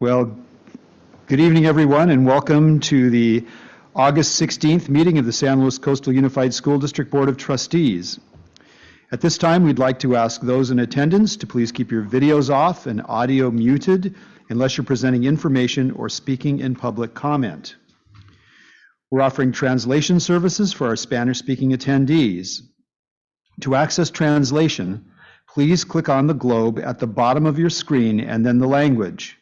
Well, good evening, everyone, and welcome to the August 16th meeting of the San Luis Coastal Unified School District Board of Trustees. At this time, we'd like to ask those in attendance to please keep your videos off and audio muted unless you're presenting information or speaking in public comment. We're offering translation services for our Spanish-speaking attendees. To access translation, please click on the globe at the bottom of your screen and then the language.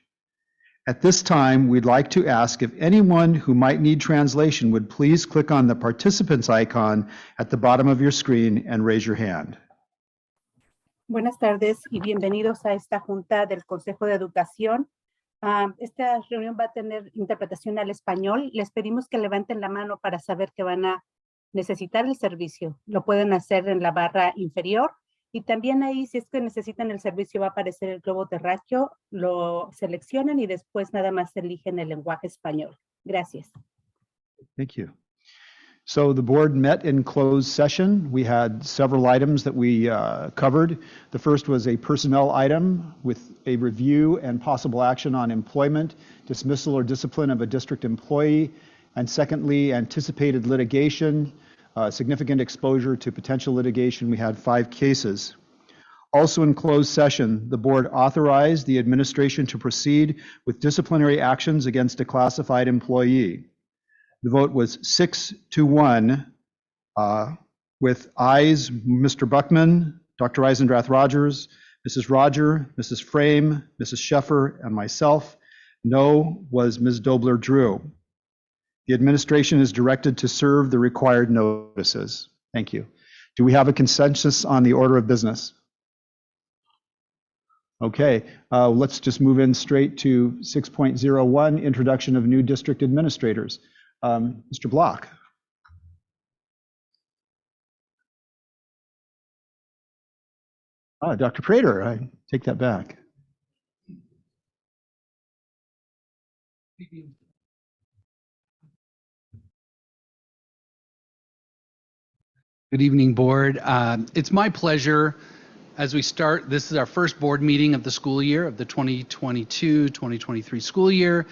At this time, we'd like to ask if anyone who might need translation would please click on the participants icon at the bottom of your screen and raise your hand. Buenas tardes y bienvenidos a esta junta del Consejo de Educación. Esta reunión va a tener interpretación al español. Les pedimos que levanten la mano para saber que van a necesitar el servicio. Lo pueden hacer en la barra inferior y también ahí, si es que necesitan el servicio, va a aparecer el globo terráqueo, lo seleccionan y después nada más eligen el lenguaje español. Gracias. Thank you. So the board met in closed session. We had several items that we covered. The first was a personnel item with a review and possible action on employment, dismissal or discipline of a district employee, and secondly, anticipated litigation, significant exposure to potential litigation. We had 5 cases. Also in closed session, the board authorized the administration to proceed with disciplinary actions against a classified employee. The vote was 6-1 with ayes Mr. Buckman, Dr. Eisendrath-Rogers, Mrs. Roger, Mrs. Frame, Mrs. Sheffer, and myself. No was Ms. Dobler-Drew. The administration is directed to serve the required notices. Thank you. Do we have a consensus on the order of business? Okay, let's just move in straight to 6.01, introduction of new district administrators. Mr. Block. Dr. Prater, I take that back. Good evening, board. It's my pleasure as we start. This is our first board meeting of the school year, of the 2022-2023 school year,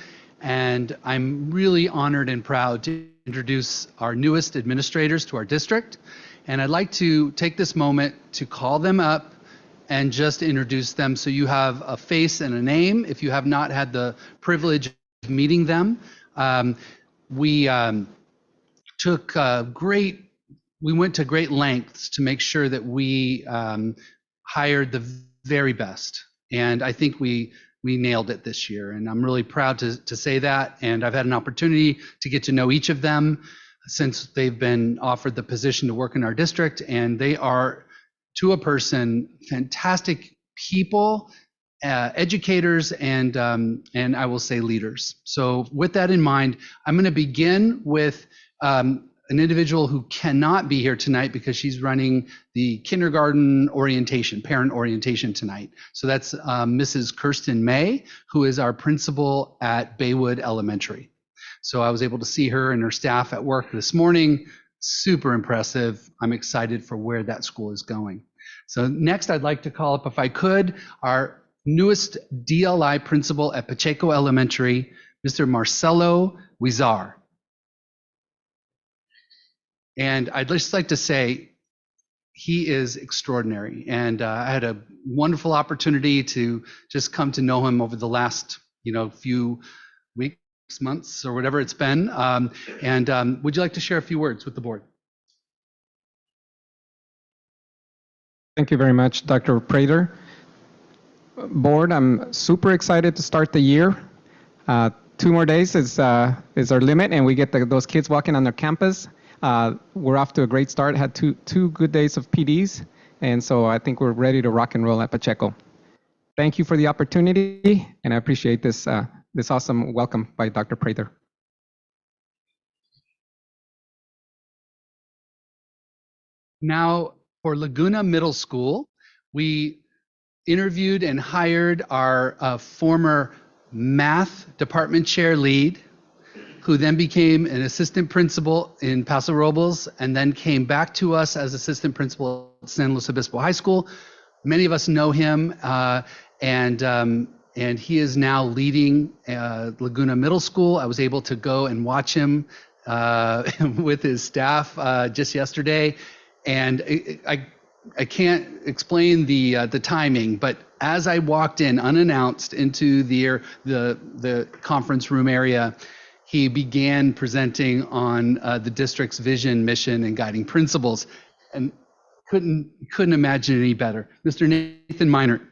and I'm really honored and proud to introduce our newest administrators to our district. And I'd like to take this moment to call them up and just introduce them so you have a face and a name if you have not had the privilege of meeting them. We went to great lengths to make sure that we hired the very best. And I think we nailed it this year. And I'm really proud to say that. And I've had an opportunity to get to know each of them since they've been offered the position to work in our district. And they are, to a person, fantastic people, educators, and I will say leaders. So with that in mind, I'm going to begin with an individual who cannot be here tonight because she's running the kindergarten orientation, parent orientation tonight. So that's Mrs. Kirsten May, who is our principal at Baywood Elementary. So I was able to see her and her staff at work this morning. Super impressive. I'm excited for where that school is going. So next I'd like to call up, if I could, our newest DLI principal at Pacheco Elementary, Mr. Marcelo Huizar. And I'd just like to say he is extraordinary. And I had a wonderful opportunity to just come to know him over the last, few weeks, months, or whatever it's been. Would you like to share a few words with the board? Thank you very much, Dr. Prater. Board, I'm super excited to start the year. 2 more days is our limit, and we get those kids walking on their campus. We're off to a great start, had two good days of PDs, and so I think we're ready to rock and roll at Pacheco. Thank you for the opportunity, and I appreciate this awesome welcome by Dr. Prater. Now, for Laguna Middle School, we interviewed and hired our former math department chair lead, who then became an assistant principal in Paso Robles and then came back to us as assistant principal at San Luis Obispo High School. Many of us know him, and he is now leading Laguna Middle School. I was able to go and watch him with his staff just yesterday, and I can't explain the timing, but as I walked in unannounced into the conference room area, he began presenting on the district's vision, mission, and guiding principles, and couldn't imagine any better. Mr. Nathan Meinert.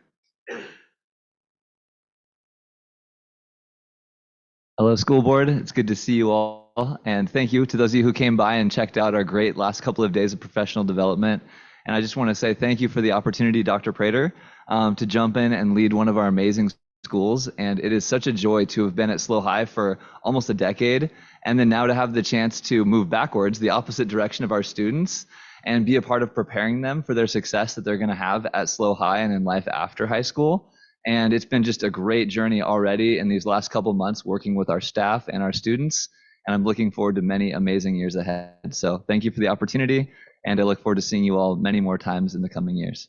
Hello, school board. It's good to see you all. And thank you to those of you who came by and checked out our great last couple of days of professional development. And I just want to say thank you for the opportunity, Dr. Prater, to jump in and lead one of our amazing schools. And it is such a joy to have been at SLO High for almost a decade. And then now to have the chance to move backwards, the opposite direction of our students, and be a part of preparing them for their success that they're going to have at SLO High and in life after high school. And it's been just a great journey already in these last couple months working with our staff and our students. And I'm looking forward to many amazing years ahead. So thank you for the opportunity. And I look forward to seeing you all many more times in the coming years.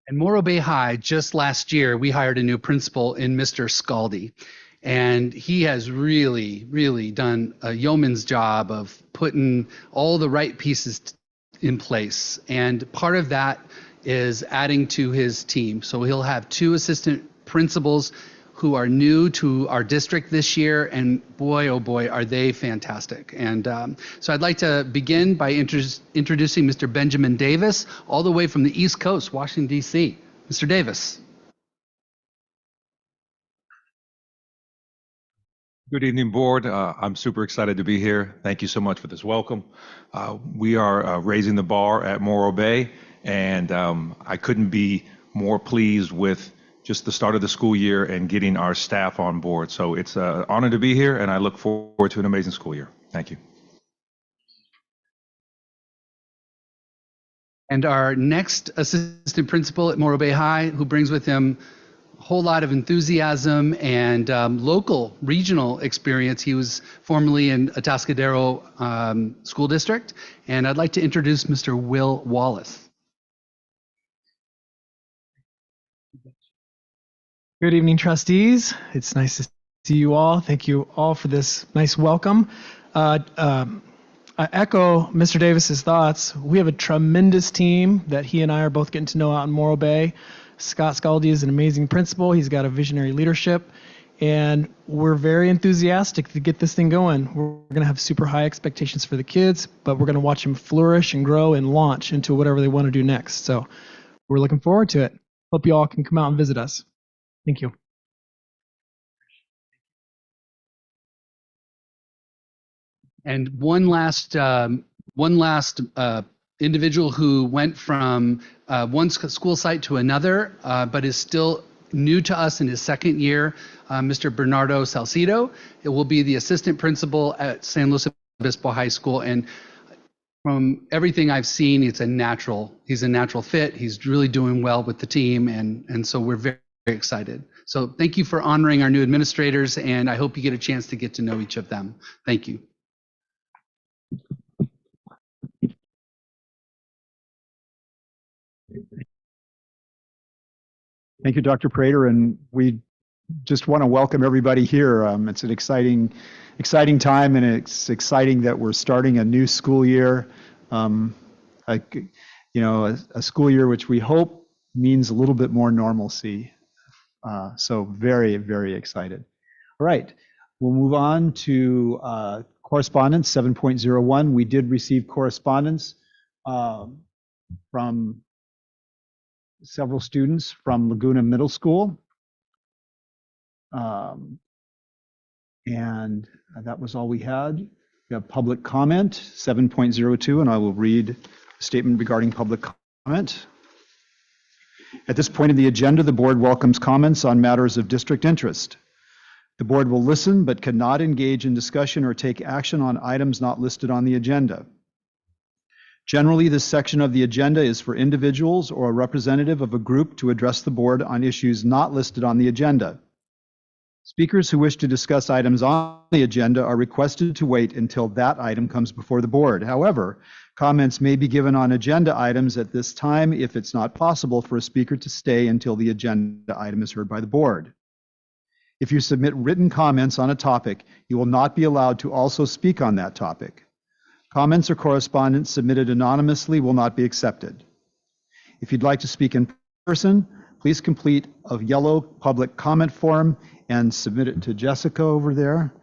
And Morro Bay High, just last year, we hired a new principal in Mr. Scaldi. And he has really, really done a yeoman's job of putting all the right pieces in place. And part of that is adding to his team. So he'll have 2 assistant principals who are new to our district this year. And boy, oh boy, are they fantastic. And so I'd like to begin by introducing Mr. Benjamin Davis, all the way from the East Coast, Washington, D.C. Mr. Davis. Good evening, board. I'm super excited to be here. Thank you so much for this welcome. We are raising the bar at Morro Bay, and I couldn't be more pleased with just the start of the school year and getting our staff on board. So it's an honor to be here, and I look forward to an amazing school year. Thank you. And our next assistant principal at Morro Bay High, who brings with him whole lot of enthusiasm and local regional experience. He was formerly in Atascadero School District. And I'd like to introduce Mr. Will Wallace. Good evening, trustees. It's nice to see you all. Thank you all for this nice welcome. I echo Mr. Davis's thoughts. We have a tremendous team that he and I are both getting to know out in Morro Bay. Scott Scaldi is an amazing principal. He's got a visionary leadership, and we're very enthusiastic to get this thing going. We're going to have super high expectations for the kids, but we're going to watch them flourish and grow and launch into whatever they want to do next. So we're looking forward to it. Hope you all can come out and visit us. Thank you. And one last individual who went from one school site to another, but is still new to us in his second year, Mr. Bernardo Salcido. It will be the assistant principal at San Luis Obispo High School. And from everything I've seen, he's a natural fit. He's really doing well with the team. And so we're very, very excited. So thank you for honoring our new administrators. And I hope you get a chance to get to know each of them. Thank you. Thank you, Dr. Prater, and we just want to welcome everybody here. It's an exciting time, and it's exciting that we're starting a new school year. A school year which we hope means a little bit more normalcy. So very, very excited. All right, we'll move on to correspondence 7.01. We did receive correspondence from several students from Laguna Middle School. And that was all we had. We have public comment 7.02, and I will read a statement regarding public comment. At this point in the agenda, the board welcomes comments on matters of district interest. The board will listen but cannot engage in discussion or take action on items not listed on the agenda. Generally, this section of the agenda is for individuals or a representative of a group to address the board on issues not listed on the agenda. Speakers who wish to discuss items on the agenda are requested to wait until that item comes before the board. However, Comments may be given on agenda items at this time if it's not possible for a speaker to stay until the agenda item is heard by the board. If you submit written comments on a topic, you will not be allowed to also speak on that topic. Comments or correspondence submitted anonymously will not be accepted. If you'd like to speak in person, please complete a yellow public comment form and submit it to Jessica over there.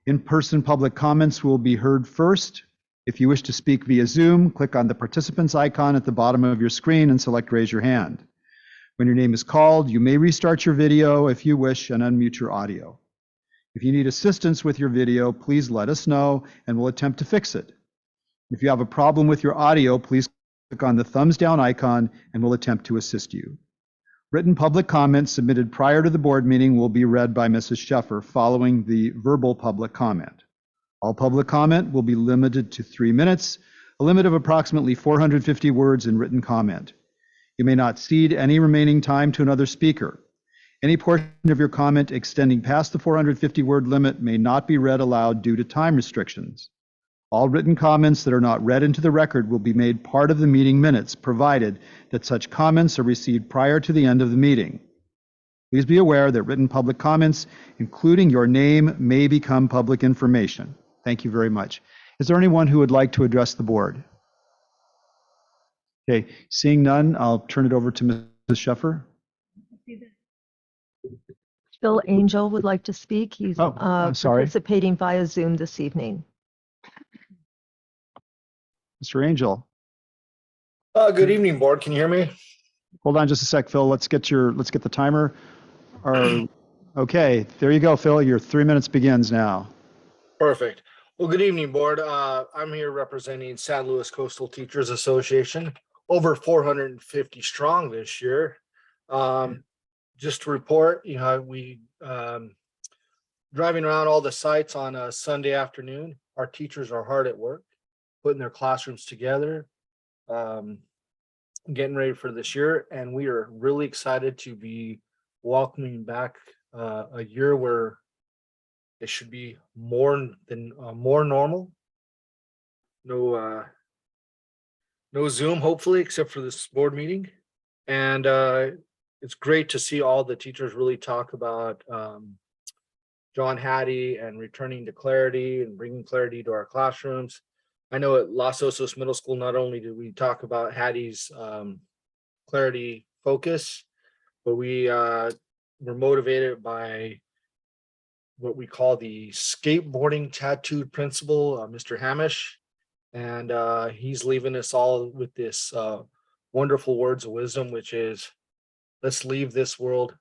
In-person public comments will be heard first. If you wish to speak via Zoom, click on the participants icon at the bottom of your screen and select raise your hand. When your name is called, you may restart your video if you wish and unmute your audio. If you need assistance with your video, please let us know and we'll attempt to fix it. If you have a problem with your audio, please click on the thumbs down icon and we'll attempt to assist you. Written public comments submitted prior to the board meeting will be read by Mrs. Sheffer following the verbal public comment. All public comment will be limited to 3 minutes, a limit of approximately 450 words in written comment. You may not cede any remaining time to another speaker. Any portion of your comment extending past the 450-word limit may not be read aloud due to time restrictions. All written comments that are not read into the record will be made part of the meeting minutes, provided that such comments are received prior to the end of the meeting. Please be aware that written public comments, including your name, may become public information. Thank you very much. Is there anyone who would like to address the board? Okay, seeing none, I'll turn it over to Mrs. Sheffer. Phil Angel would like to speak. He's I'm sorry. participating via Zoom this evening. Mr. Angel. Good evening, board. Can you hear me? Hold on just a sec, Phil. Let's get the timer. Okay, there you go, Phil. Your 3 minutes begins now. Perfect. Well, good evening, board. I'm here representing San Luis Coastal Teachers Association, over 450 strong this year. Just to report, we driving around all the sites on a Sunday afternoon. Our teachers are hard at work, putting their classrooms together, getting ready for this year, and we are really excited to be welcoming back a year where it should be more normal. No Zoom, hopefully, except for this board meeting. And it's great to see all the teachers really talk about John Hattie and returning to clarity and bringing clarity to our classrooms. I know at Los Osos Middle School, not only did we talk about Hattie's clarity focus, but we were motivated by what we call the skateboarding tattooed principal, Mr. Hamish. And he's leaving us all with this wonderful words of wisdom, which is, let's leave this world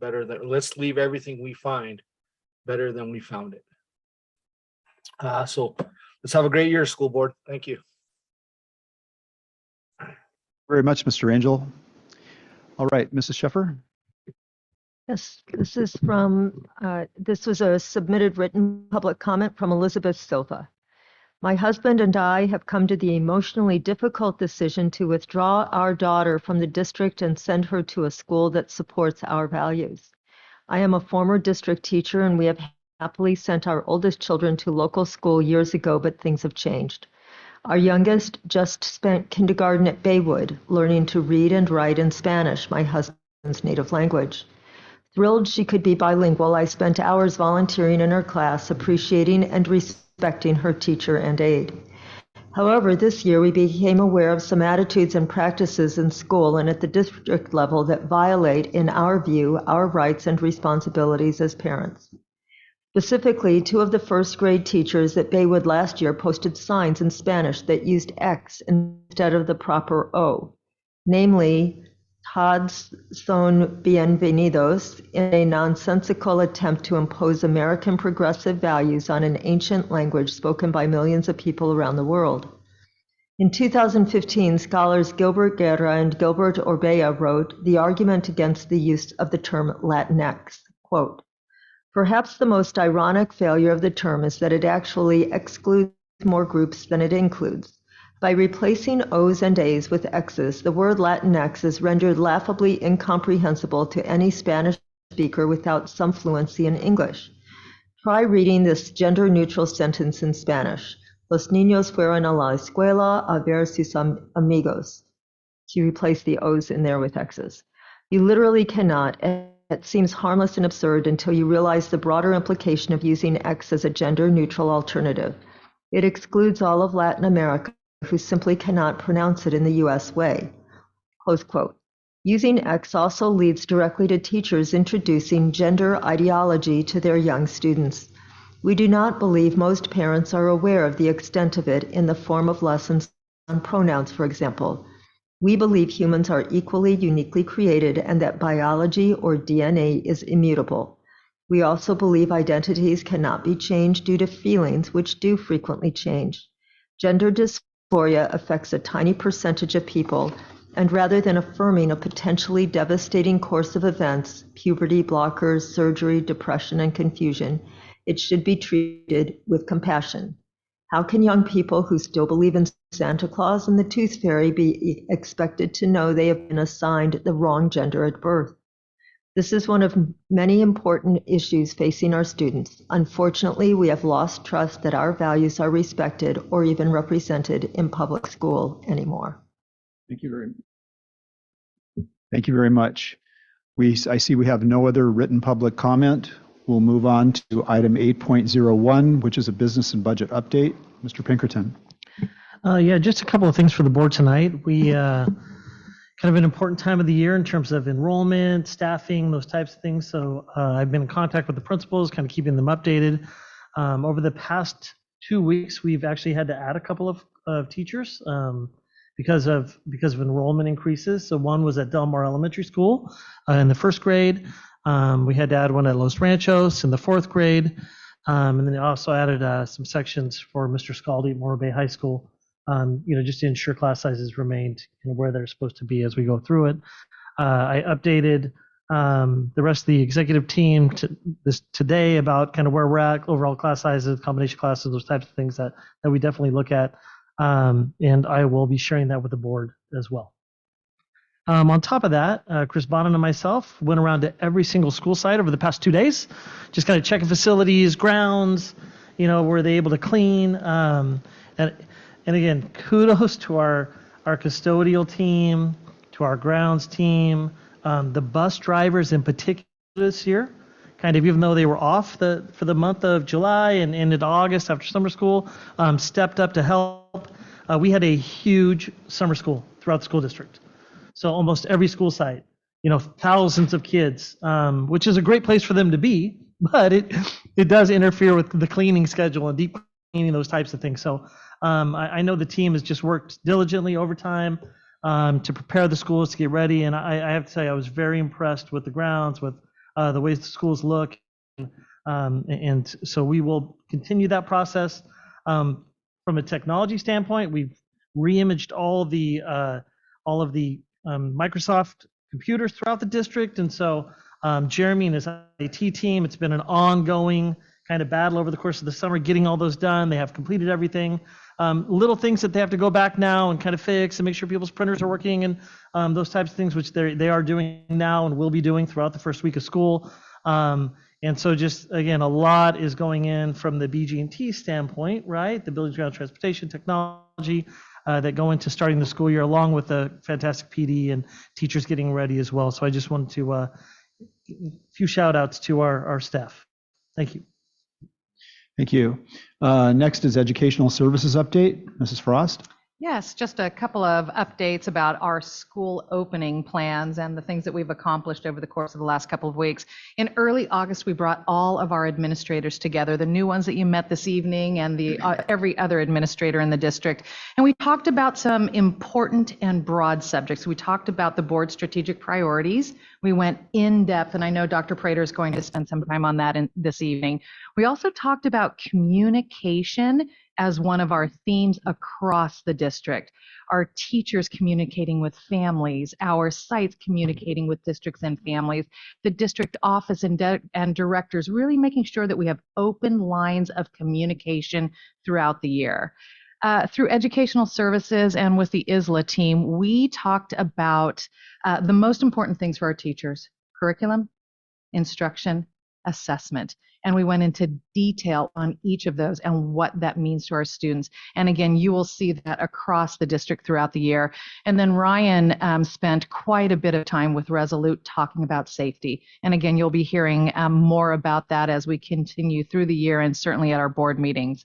better than, let's leave everything we find better than we found it. So let's have a great year, school board. Thank you. Very much, Mr. Angel. All right, Mrs. Sheffer. Yes, this is from, this was a submitted written public comment from Elizabeth Silva. My husband and I have come to the emotionally difficult decision to withdraw our daughter from the district and send her to a school that supports our values. I am a former district teacher and we have happily sent our oldest children to local school years ago, but things have changed. Our youngest just spent kindergarten at Baywood, learning to read and write in Spanish, my husband's native language. Thrilled she could be bilingual, I spent hours volunteering in her class, appreciating and respecting her teacher and aide. However, this year we became aware of some attitudes and practices in school and at the district level that violate, in our view, our rights and responsibilities as parents. Specifically, 2 of the first grade teachers at Baywood last year posted signs in Spanish that used X instead of the proper O, namely, Todos son bienvenidos, in a nonsensical attempt to impose American progressive values on an ancient language spoken by millions of people around the world. In 2015, scholars Gilbert Guerra and Gilbert Orbea wrote the argument against the use of the term Latinx, quote, perhaps the most ironic failure of the term is that it actually excludes more groups than it includes. By replacing O's and A's with X's, the word Latinx is rendered laughably incomprehensible to any Spanish speaker without some fluency in English. Try reading this gender-neutral sentence in Spanish. Los niños fueron a la escuela a ver sus amigos. You replace the O's in there with X's. You literally cannot. It seems harmless and absurd until you realize the broader implication of using X as a gender-neutral alternative. It excludes all of Latin America who simply cannot pronounce it in the US way. Close quote. Using X also leads directly to teachers introducing gender ideology to their young students. We do not believe most parents are aware of the extent of it in the form of lessons on pronouns, for example. We believe humans are equally uniquely created and that biology or DNA is immutable. We also believe identities cannot be changed due to feelings, which do frequently change. Gender dysphoria affects a tiny percentage of people, and rather than affirming a potentially devastating course of events, puberty, blockers, surgery, depression, and confusion, it should be treated with compassion. How can young people who still believe in Santa Claus and the Tooth Fairy be expected to know they have been assigned the wrong gender at birth? This is one of many important issues facing our students. Unfortunately, we have lost trust that our values are respected or even represented in public school anymore. Thank you very much. I see we have no other written public comment. We'll move on to item 8.01, which is a business and budget update. Mr. Pinkerton. Yeah, just a couple of things for the board tonight. We kind of an important time of the year in terms of enrollment, staffing, those types of things. So I've been in contact with the principals, kind of keeping them updated. Over the past 2 weeks, we've actually had to add a couple of teachers because of enrollment increases. So one was at Del Mar Elementary School in the first grade. We had to add one at Los Ranchos in the fourth grade. And then also added some sections for Mr. Scaldi at Morro Bay High School, just to ensure class sizes remained where they're supposed to be as we go through it. I updated the rest of the executive team today about kind of where we're at, overall class sizes, combination classes, those types of things that we definitely look at. And I will be sharing that with the board as well. On top of that, Chris Bonin and myself went around to every single school site over the past 2 days, just kind of checking facilities, grounds, were they able to clean? And again, kudos to our custodial team, to our grounds team, the bus drivers in particular this year, kind of even though they were off for the month of July and into August after summer school, stepped up to help. We had a huge summer school throughout the school district. So almost every school site, thousands of kids, which is a great place for them to be, but it does interfere with the cleaning schedule and deep cleaning, those types of things. So I know the team has just worked diligently overtime to prepare the schools to get ready. And I have to say, I was very impressed with the grounds, with the way the schools look. And so we will continue that process. From a technology standpoint, we've re-imaged all of the Microsoft computers throughout the district. And so Jeremy and his IT team, it's been an ongoing kind of battle over the course of the summer, getting all those done. They have completed everything. Little things that they have to go back now and kind of fix and make sure people's printers are working and those types of things, which they are doing now and will be doing throughout the first week of school. And so just, again, a lot is going in from the BG&T standpoint, right? The Buildings, Ground, Transportation, Technology, that go into starting the school year, along with the fantastic PD and teachers getting ready as well. So I just wanted to a few shout outs to our staff. Thank you. Thank you. Next is Educational Services Update. Mrs. Frost. Yes, just a couple of updates about our school opening plans and the things that we've accomplished over the course of the last couple of weeks. In early August, we brought all of our administrators together, the new ones that you met this evening and the every other administrator in the district. And we talked about some important and broad subjects. We talked about the board's strategic priorities. We went in depth, and I know Dr. Prater is going to spend some time on that this evening. We also talked about communication as one of our themes across the district. Our teachers communicating with families, our sites communicating with districts and families, the district office and directors really making sure that we have open lines of communication throughout the year. Through Educational Services and with the ISLA team, we talked about the most important things for our teachers: curriculum, instruction, assessment. And we went into detail on each of those and what that means to our students. And again, you will see that across the district throughout the year. And then Ryan spent quite a bit of time with Resolute talking about safety. And again, you'll be hearing more about that as we continue through the year and certainly at our board meetings.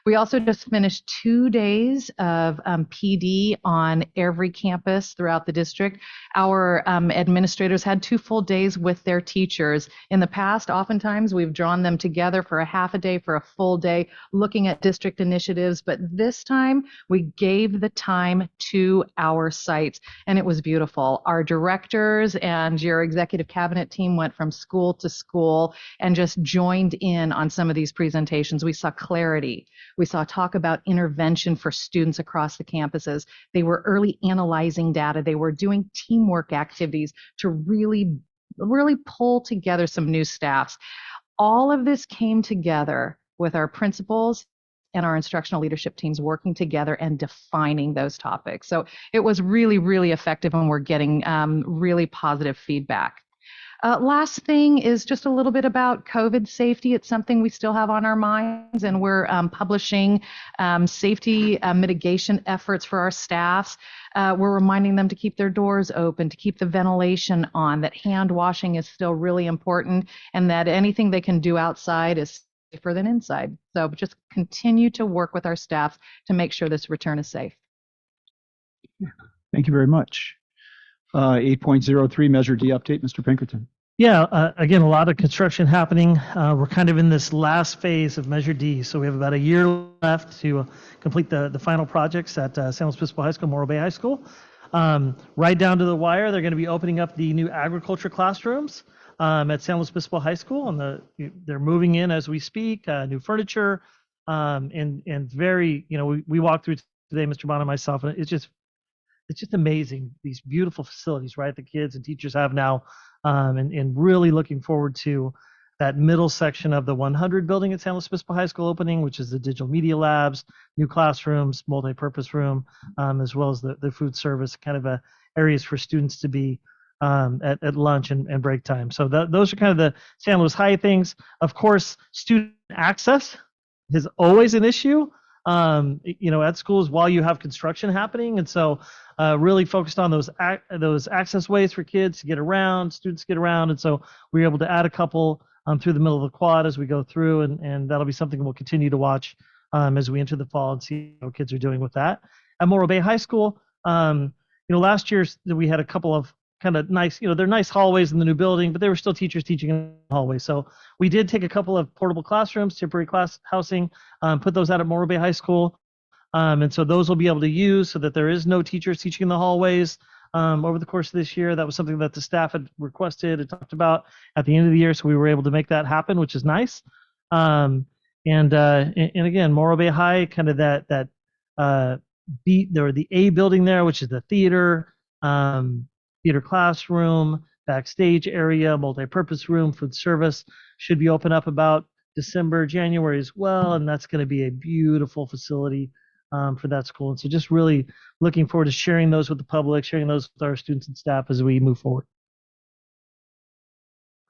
We also just finished 2 days of PD on every campus throughout the district. Our administrators had 2 full days with their teachers. In the past, oftentimes we've drawn them together for a half a day, for a full day, looking at district initiatives. But this time we gave the time to our sites, and it was beautiful. Our directors and your executive cabinet team went from school to school and just joined in on some of these presentations. We saw clarity. We saw talk about intervention for students across the campuses. They were early analyzing data. They were doing teamwork activities to really pull together some new staffs. All of this came together with our principals and our instructional leadership teams working together and defining those topics. So it was really, really effective, and we're getting really positive feedback. Last thing is just a little bit about COVID safety. It's something we still have on our minds, and we're publishing safety mitigation efforts for our staffs. We're reminding them to keep their doors open, to keep the ventilation on, that hand washing is still really important, and that anything they can do outside is safer than inside. So just continue to work with our staff to make sure this return is safe. Thank you very much. 8.03 Measure D update, Mr. Pinkerton. Yeah, again, a lot of construction happening. We're kind of in this last phase of Measure D, so we have about a year left to complete the final projects at San Luis Obispo High School, Morro Bay High School. Right down to the wire, they're going to be opening up the new agriculture classrooms at San Luis Obispo High School, and they're moving in as we speak, new furniture, and very, we walked through today, Mr. Bond and myself, and it's just amazing, these beautiful facilities, right, the kids and teachers have now, and really looking forward to that middle section of the 100 building at San Luis Obispo High School opening, which is the digital media labs, new classrooms, multi-purpose room, as well as the food service, kind of areas for students to be at lunch and break time. So those are kind of the San Luis High things. Of course, student access is always an issue. At schools while you have construction happening, and so really focused on those access ways for kids to get around, students to get around, and so we were able to add a couple through the middle of the quad as we go through, and that'll be something we'll continue to watch as we enter the fall and see how kids are doing with that. At Morro Bay High School, last year we had a couple of kind of nice, they're nice hallways in the new building, but they were still teachers teaching in the hallway. So we did take a couple of portable classrooms, temporary class housing, put those out at Morro Bay High School. And so those will be able to use so that there is no teachers teaching in the hallways over the course of this year. That was something that the staff had requested and talked about at the end of the year. So we were able to make that happen, which is nice. And again, Morro Bay High, kind of that the A building there, which is the theater, theater classroom, backstage area, multi-purpose room, food service, should be open up about December, January as well, and that's going to be a beautiful facility for that school. And so just really looking forward to sharing those with the public, sharing those with our students and staff as we move forward.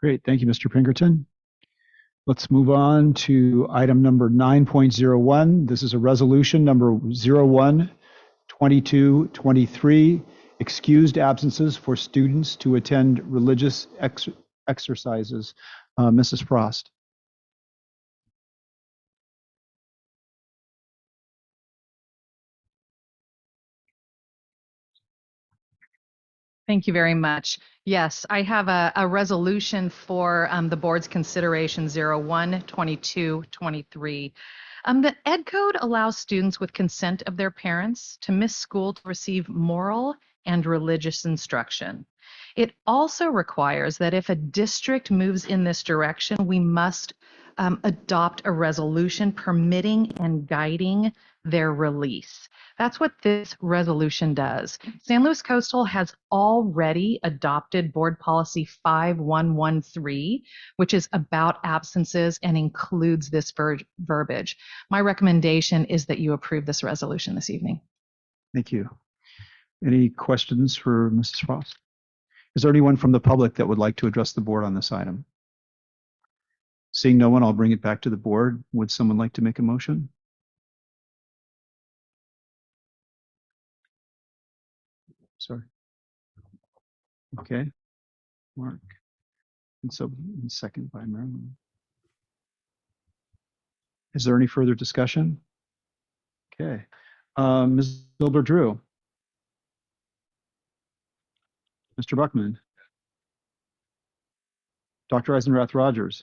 Great, thank you, Mr. Pinkerton. Let's move on to item number 9.01. This is a resolution number 01-2223. Excused absences for students to attend religious exercises. Mrs. Frost. Thank you very much. Yes, I have a resolution for the board's consideration 01-2223. The Ed Code allows students with consent of their parents to miss school to receive moral and religious instruction. It also requires that if a district moves in this direction, we must adopt a resolution permitting and guiding their release. That's what this resolution does. San Luis Coastal has already adopted Board Policy 5113, which is about absences and includes this verbiage. My recommendation is that you approve this resolution this evening. Thank you. Any questions for Mrs. Frost? Is there anyone from the public that would like to address the board on this item? Seeing no one, I'll bring it back to the board. Would someone like to make a motion? Sorry. Okay, Mark. And so second by Marilyn. Is there any further discussion? Okay. Ms. Gilbert-Drew. Mr. Buckman. Dr. Eisenrath-Rogers.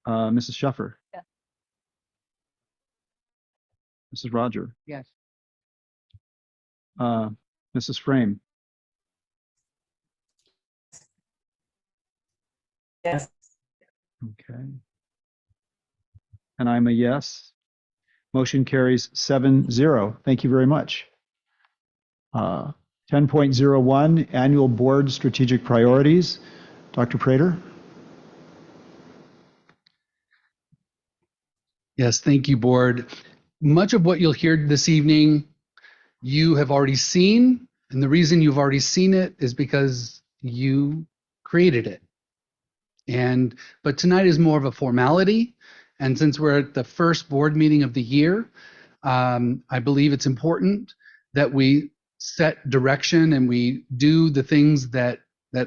Mrs. Sheffer. Yes. Mrs. Roger. Yes. Mrs. Frame. Yes. Okay. And I'm a yes. Motion carries 7-0. Thank you very much. 10.01 Annual Board Strategic Priorities. Dr. Prater. Yes, thank you, board. Much of what you'll hear this evening, you have already seen. And the reason you've already seen it is because you created it. But tonight is more of a formality. And since we're at the first board meeting of the year, I believe it's important that we set direction and we do the things that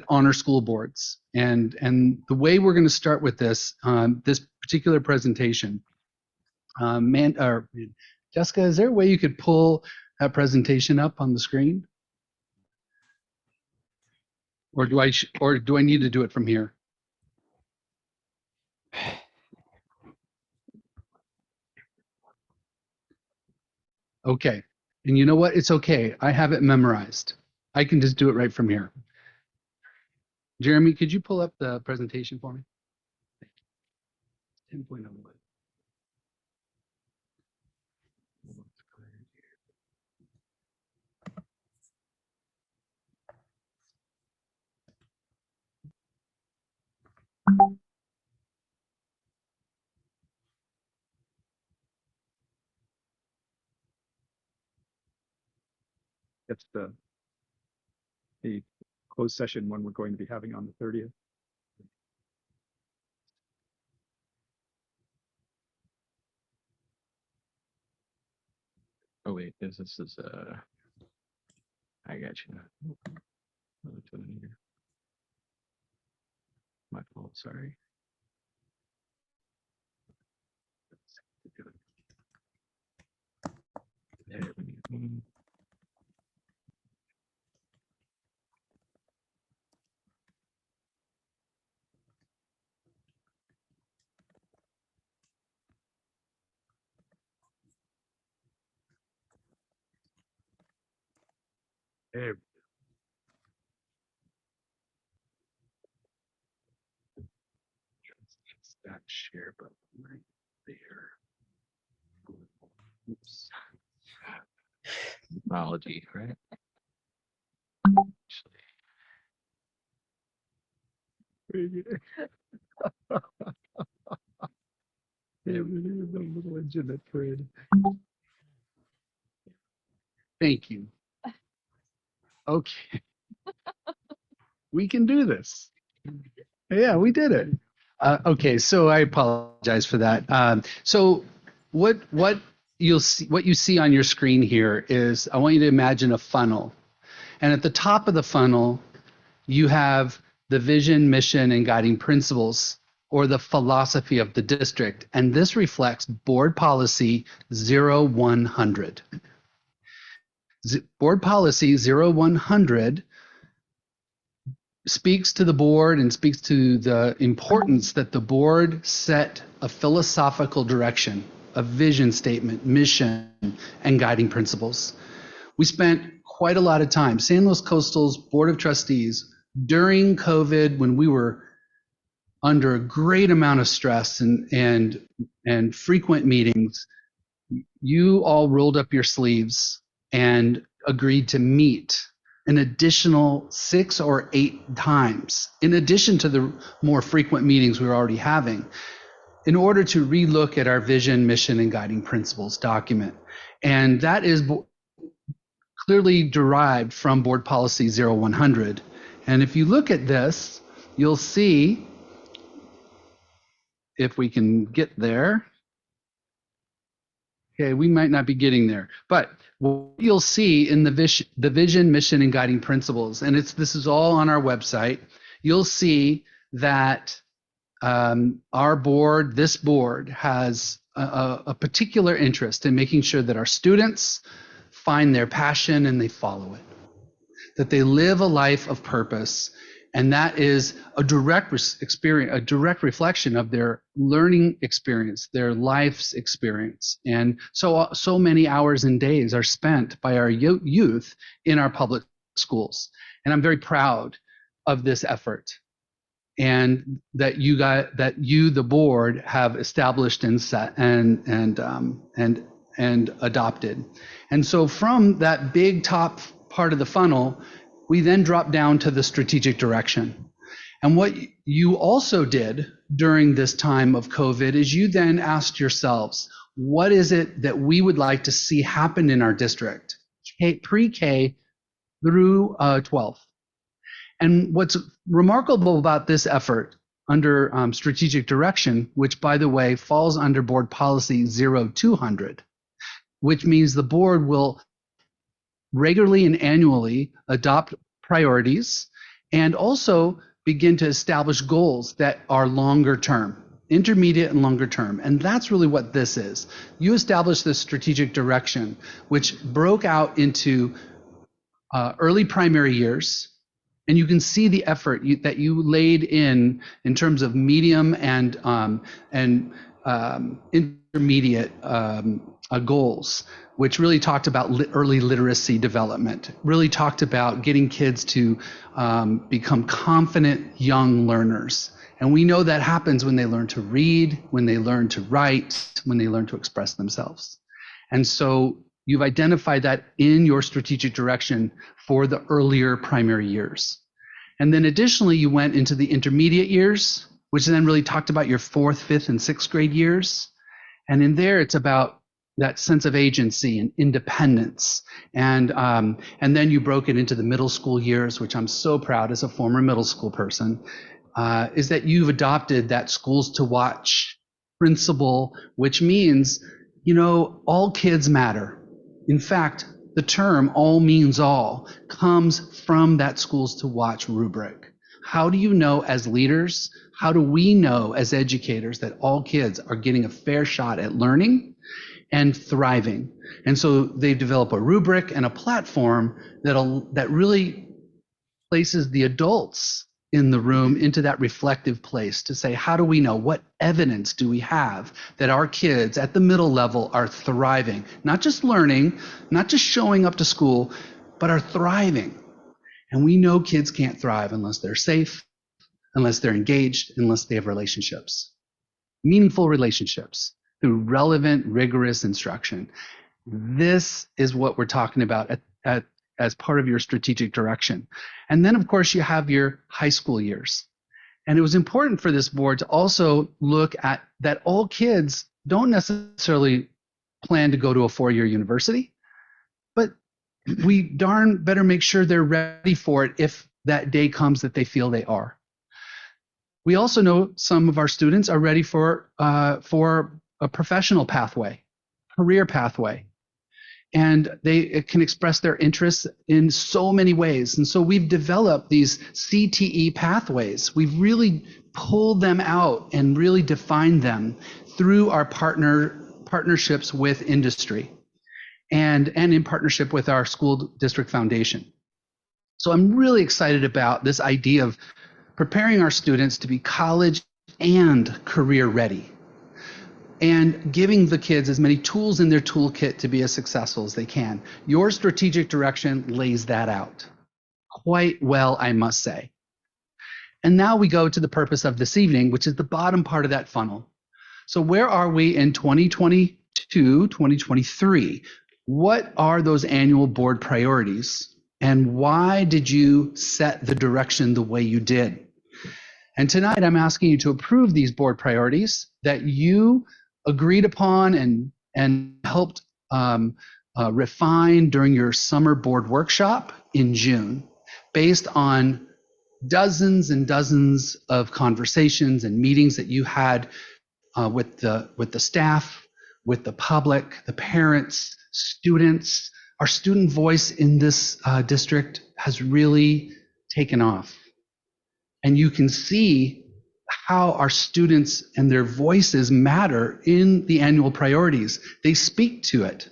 honor school boards. And the way we're going to start with this particular presentation, Jessica, is there a way you could pull that presentation up on the screen? Or do I need to do it from here? Okay. And you know what? It's okay. I have it memorized. I can just do it right from here. Jeremy, could you pull up the presentation for me? 10.01. That's the closed session one we're going to be having on the 30th. Oh wait, this is I got you. My fault, sorry. There we go. There. It's that share button right there. Oops. Technology, right? Little engine that Fred. Thank you. Okay. We can do this. Yeah, we did it. Okay, so I apologize for that. So what you see on your screen here is, I want you to imagine a funnel. And at the top of the funnel, you have the vision, mission, and guiding principles, or the philosophy of the district. And this reflects Board Policy 0100. Board Policy 0100 speaks to the board and speaks to the importance that the board set a philosophical direction, a vision statement, mission, and guiding principles. We spent quite a lot of time, San Luis Coastal's Board of Trustees, during COVID, when we were under a great amount of stress and frequent meetings, you all rolled up your sleeves and agreed to meet an additional 6 or 8 times, in addition to the more frequent meetings we were already having, in order to relook at our vision, mission, and guiding principles document. And that is clearly derived from Board Policy 0100. And if you look at this, you'll see if we can get there. Okay, we might not be getting there, but what you'll see in the vision, mission, and guiding principles, and this is all on our website. You'll see that our board, this board, has a particular interest in making sure that our students find their passion and they follow it, that they live a life of purpose. And that is a direct experience, a direct reflection of their learning experience, their life's experience. And so many hours and days are spent by our youth in our public schools. And I'm very proud of this effort, and that you, the board, have established and set and adopted. And so from that big top part of the funnel, we then drop down to the strategic direction. And what you also did during this time of COVID is you then asked yourselves, what is it that we would like to see happen in our district, pre-K through 12? And what's remarkable about this effort under strategic direction, which, by the way, falls under board policy 0200, which means the board will regularly and annually adopt priorities and also begin to establish goals that are longer term, intermediate and longer term. And that's really what this is. You established this strategic direction, which broke out into early primary years. And you can see the effort that you laid in terms of medium and intermediate goals, which really talked about early literacy development, really talked about getting kids to become confident young learners. And we know that happens when they learn to read, when they learn to write, when they learn to express themselves. And so you've identified that in your strategic direction for the earlier primary years. And then additionally, you went into the intermediate years, which then really talked about your 4th, 5th, and 6th grade years. And in there, it's about that sense of agency and independence. And then you broke it into the middle school years, which I'm so proud as a former middle school person, is that you've adopted that schools to watch principle, which means, all kids matter. In fact, the term all means all comes from that schools to watch rubric. How do you know as leaders, how do we know as educators that all kids are getting a fair shot at learning and thriving? And so they've developed a rubric and a platform that really places the adults in the room into that reflective place to say, how do we know, what evidence do we have that our kids at the middle level are thriving, not just learning, not just showing up to school, but are thriving? And we know kids can't thrive unless they're safe, unless they're engaged, unless they have relationships, meaningful relationships through relevant, rigorous instruction. This is what we're talking about as part of your strategic direction. And then, of course, you have your high school years. And it was important for this board to also look at that all kids don't necessarily plan to go to a 4-year university, but we darn better make sure they're ready for it if that day comes that they feel they are. We also know some of our students are ready for a professional pathway, career pathway. And they can express their interests in so many ways. And so we've developed these CTE pathways. We've really pulled them out and really defined them through our partnerships with industry and in partnership with our school district foundation. So I'm really excited about this idea of preparing our students to be college and career ready, and giving the kids as many tools in their toolkit to be as successful as they can. Your strategic direction lays that out quite well, I must say. And now we go to the purpose of this evening, which is the bottom part of that funnel. So where are we in 2022, 2023? What are those annual board priorities? And why did you set the direction the way you did? And tonight I'm asking you to approve these board priorities that you agreed upon and helped refine during your summer board workshop in June, based on dozens and dozens of conversations and meetings that you had with the staff, with the public, the parents, students. Our student voice in this district has really taken off. And you can see how our students and their voices matter in the annual priorities. They speak to it.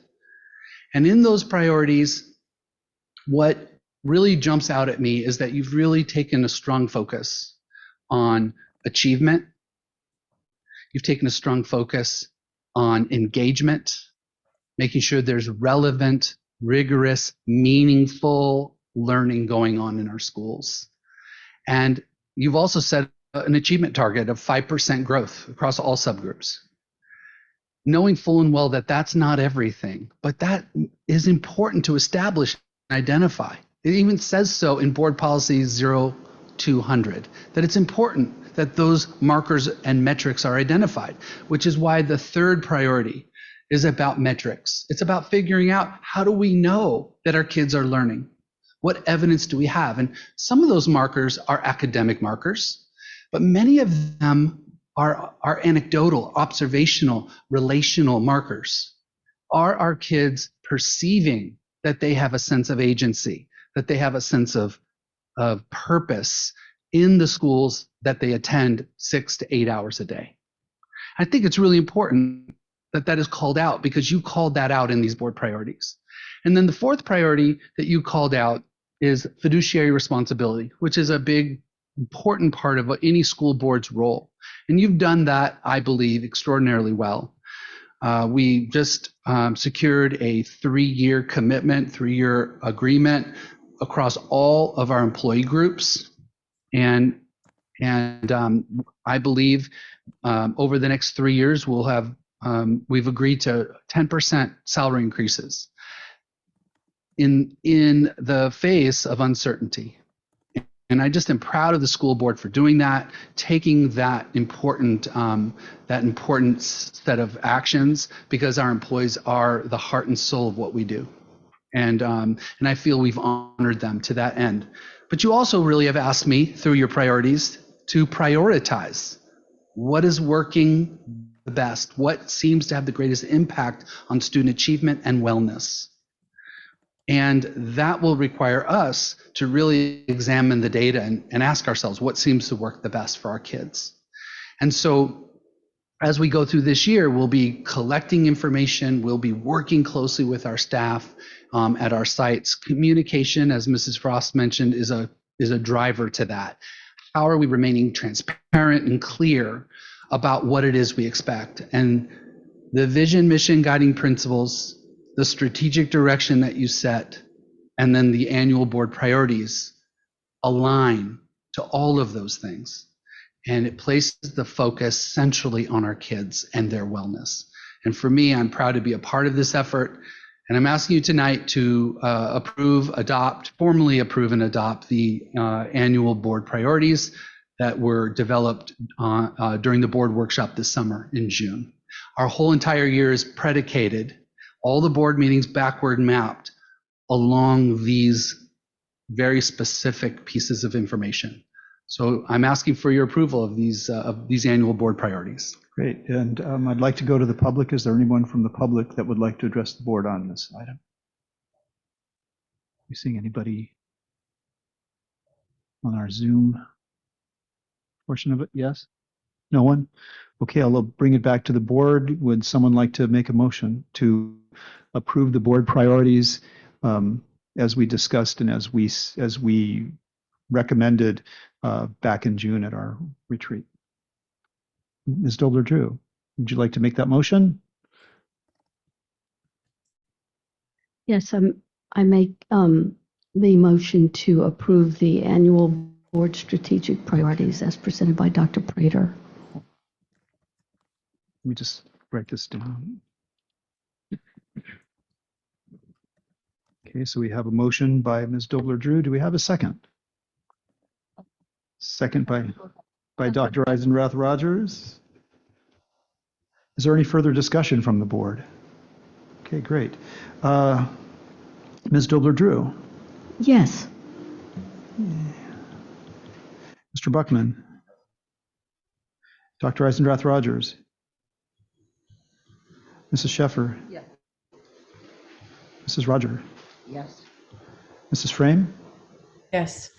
And in those priorities, what really jumps out at me is that you've really taken a strong focus on achievement. You've taken a strong focus on engagement, making sure there's relevant, rigorous, meaningful learning going on in our schools. And you've also set an achievement target of 5% growth across all subgroups. Knowing full and well that that's not everything, but that is important to establish and identify. It even says so in board policy 0200, that it's important that those markers and metrics are identified, which is why the third priority is about metrics. It's about figuring out, how do we know that our kids are learning? What evidence do we have? And some of those markers are academic markers, but many of them are anecdotal, observational, relational markers. Are our kids perceiving that they have a sense of agency, that they have a sense of purpose in the schools that they attend 6 to 8 hours a day? I think it's really important that that is called out, because you called that out in these board priorities. And then the fourth priority that you called out is fiduciary responsibility, which is a big, important part of any school board's role. And you've done that, I believe, extraordinarily well. We just secured a 3-year commitment, 3-year agreement across all of our employee groups. And I believe over the next 3 years, we'll have, we've agreed to 10% salary increases in the face of uncertainty. And I just am proud of the school board for doing that, taking that important set of actions, because our employees are the heart and soul of what we do. And I feel we've honored them to that end. But you also really have asked me through your priorities to prioritize what is working the best, what seems to have the greatest impact on student achievement and wellness. And that will require us to really examine the data and ask ourselves what seems to work the best for our kids. And so as we go through this year, we'll be collecting information, we'll be working closely with our staff at our sites. Communication, as Mrs. Frost mentioned, is a driver to that. How are we remaining transparent and clear about what it is we expect? And the vision, mission, guiding principles, the strategic direction that you set, and then the annual board priorities align to all of those things. And it places the focus centrally on our kids and their wellness. And for me, I'm proud to be a part of this effort. And I'm asking you tonight to formally approve and adopt the annual board priorities that were developed during the board workshop this summer in June. Our whole entire year is predicated, all the board meetings backward mapped along these very specific pieces of information. So I'm asking for your approval of these annual board priorities. Great. And I'd like to go to the public. Is there anyone from the public that would like to address the board on this item? You seeing anybody on our Zoom portion of it? Yes? No one? Okay, I'll bring it back to the board. Would someone like to make a motion to approve the board priorities as we discussed and as we recommended back in June at our retreat? Ms. Dobler-Drew, would you like to make that motion? Yes, I make the motion to approve the annual board strategic priorities as presented by Dr. Prater. Let me just write this down. Okay, so we have a motion by Ms. Dobler-Drew. Do we have a second? Second by Dr. Eisenrath-Rogers. Is there any further discussion from the board? Okay, great. Ms. Dobler-Drew. Yes. Mr. Buckman. Dr. Eisenrath-Rogers. Mrs. Sheffer? Yes. Mrs. Roger? Yes. Mrs. Frame? Yes.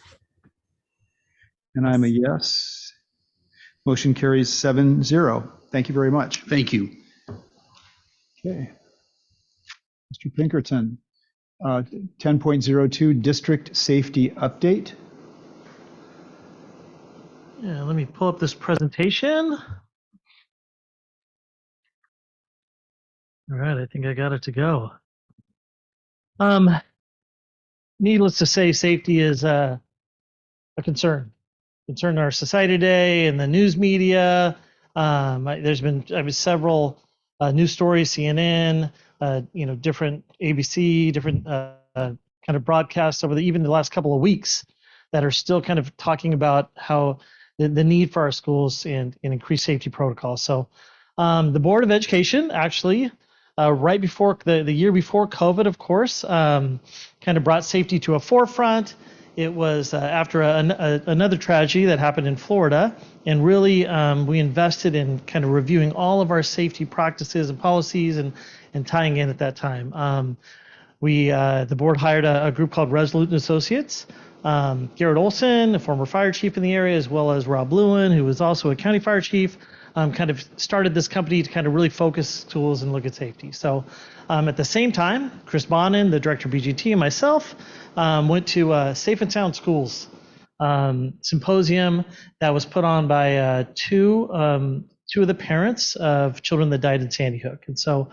And I'm a yes. Motion carries 7-0. Thank you very much. Thank you. Okay. Mr. Pinkerton, 10.02 District Safety Update. Yeah, let me pull up this presentation. All right, I think I got it to go. Needless to say, safety is a concern in our society today and the news media. There's been several news stories, CNN, different ABC, different kind of broadcasts over even the last couple of weeks that are still kind of talking about how the need for our schools and increased safety protocols. So the Board of Education actually, right before the year before COVID, of course, kind of brought safety to a forefront. It was after another tragedy that happened in Florida, and really we invested in kind of reviewing all of our safety practices and policies and tying in at that time. The board hired a group called Resolute & Associates. Garrett Olson, a former fire chief in the area, as well as Rob Lewin, who was also a county fire chief, kind of started this company to kind of really focus tools and look at safety. So at the same time, Chris Bonin, the director of BGT, and myself went to Safe and Sound Schools symposium that was put on by two of the parents of children that died in Sandy Hook. And so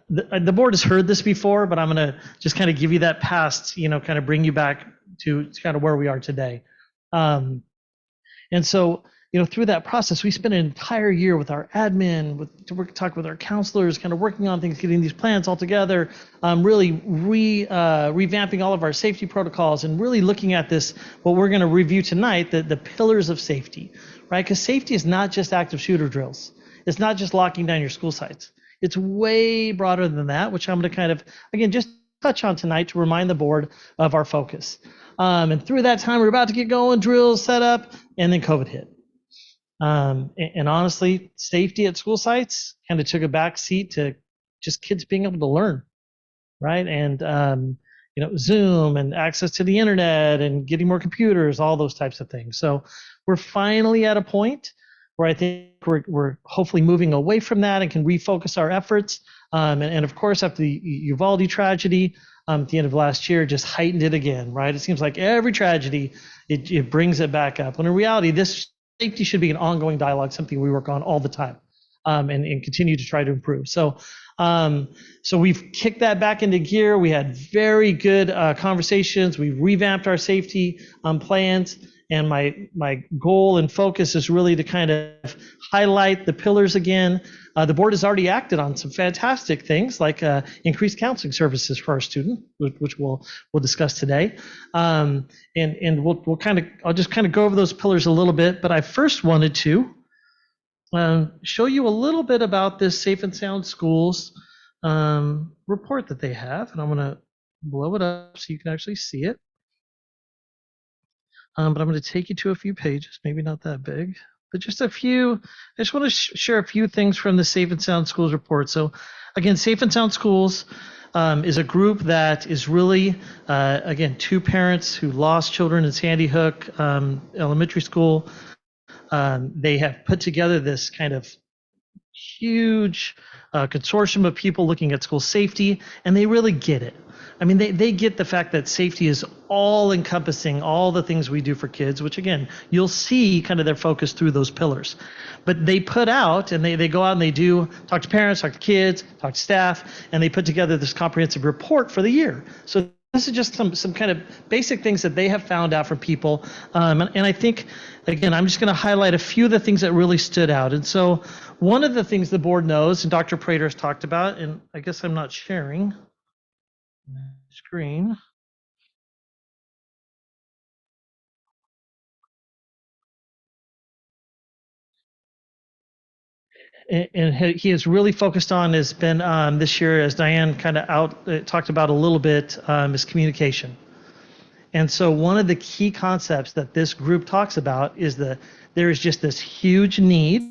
the board has heard this before, but I'm going to just kind of give you that past, kind of bring you back to kind of where we are today. And so, through that process, we spent an entire year with our admin, talk with our counselors, kind of working on things, getting these plans all together, really revamping all of our safety protocols and really looking at this, what we're going to review tonight, the pillars of safety, right? Because safety is not just active shooter drills. It's not just locking down your school sites. It's way broader than that, which I'm going to kind of, again, just touch on tonight to remind the board of our focus. And through that time, we're about to get going, drills set up, and then COVID hit. And honestly, safety at school sites kind of took a back seat to just kids being able to learn, right? And, Zoom and access to the internet and getting more computers, all those types of things. So we're finally at a point where I think we're hopefully moving away from that and can refocus our efforts. And of course, after the Uvalde tragedy at the end of last year, just heightened it again, right? It seems like every tragedy, it brings it back up. When in reality, this safety should be an ongoing dialogue, something we work on all the time and continue to try to improve. So we've kicked that back into gear. We had very good conversations. We revamped our safety plans. And my goal and focus is really to kind of highlight the pillars again. The board has already acted on some fantastic things like increased counseling services for our students, which we'll discuss today. And I'll just kind of go over those pillars a little bit. But I first wanted to show you a little bit about this Safe and Sound Schools report that they have. And I'm going to blow it up so you can actually see it. But I'm going to take you to a few pages, maybe not that big, but just a few. I just want to share a few things from the Safe and Sound Schools report. So again, Safe and Sound Schools is a group that is really, again, two parents who lost children in Sandy Hook Elementary School. They have put together this kind of huge consortium of people looking at school safety, and they really get it. I mean, they get the fact that safety is all encompassing all the things we do for kids, which again, you'll see kind of their focus through those pillars. But they put out and they go out and they do talk to parents, talk to kids, talk to staff, and they put together this comprehensive report for the year. So this is just some kind of basic things that they have found out from people. And I think, again, I'm just going to highlight a few of the things that really stood out. And so one of the things the board knows, and Dr. Prater has talked about, and I guess I'm not sharing screen. And he has really focused on has been this year, as Diane kind of talked about a little bit, is communication. And so one of the key concepts that this group talks about is that there is just this huge need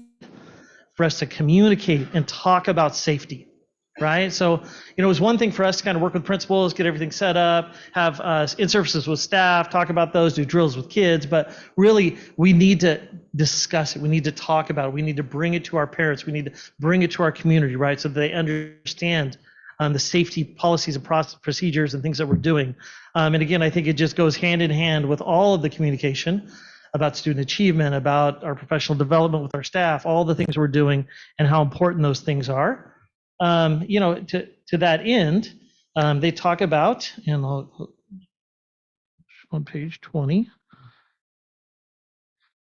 for us to communicate and talk about safety. right? So, it was one thing for us to kind of work with principals, get everything set up, have in-services with staff, talk about those, do drills with kids, but really we need to discuss it. We need to talk about it. We need to bring it to our parents. We need to bring it to our community, right? So that they understand the safety policies and procedures and things that we're doing. And again, I think it just goes hand in hand with all of the communication about student achievement, about our professional development with our staff, all the things we're doing and how important those things are. To that end, they talk about, and on page 20,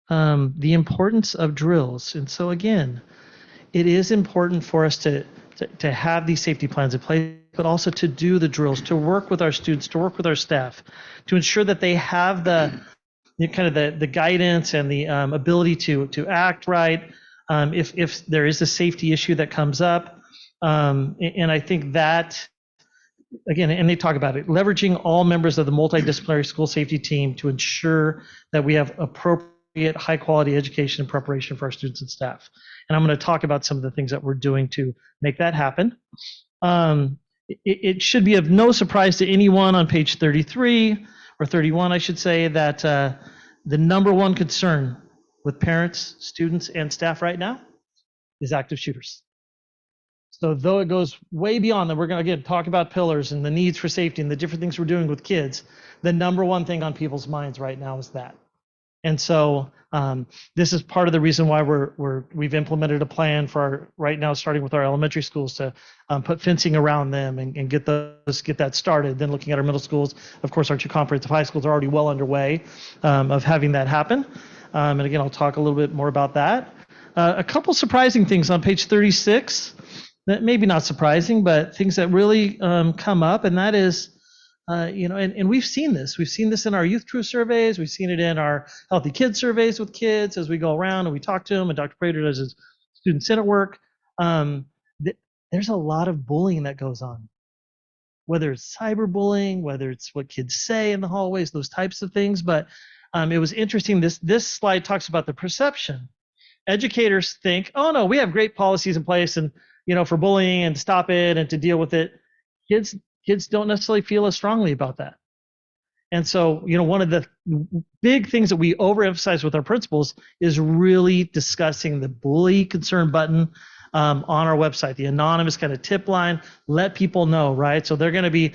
the importance of drills. And so again, it is important for us to have these safety plans in place, but also to do the drills, to work with our students, to work with our staff, to ensure that they have the guidance and the ability to act right if there is a safety issue that comes up. And I think that, again, and they talk about it, leveraging all members of the multidisciplinary school safety team to ensure that we have appropriate high quality education and preparation for our students and staff. And I'm going to talk about some of the things that we're doing to make that happen. It should be of no surprise to anyone on page 33 or 31, I should say, that the number one concern with parents, students, and staff right now is active shooters. So though it goes way beyond that, we're going to again talk about pillars and the needs for safety and the different things we're doing with kids. The number one thing on people's minds right now is that. And so this is part of the reason why we've implemented a plan for our, right now, starting with our elementary schools, to put fencing around them and get that started. Then looking at our middle schools, of course, our two comprehensive high schools are already well underway of having that happen. And again, I'll talk a little bit more about that. A couple surprising things on page 36, that maybe not surprising, but things that really come up, and that is, and we've seen this. We've seen this in our youth truth surveys. We've seen it in our healthy kids surveys with kids as we go around and we talk to them, and Dr. Prater does his student senate work. There's a lot of bullying that goes on, whether it's cyberbullying, whether it's what kids say in the hallways, those types of things. But it was interesting. This slide talks about the perception. Educators think, oh no, we have great policies in place, and for bullying and to stop it and to deal with it. Kids don't necessarily feel as strongly about that. And so, one of the big things that we overemphasize with our principals is really discussing the bully concern button on our website, the anonymous kind of tip line. Let people know, right? So they're going to be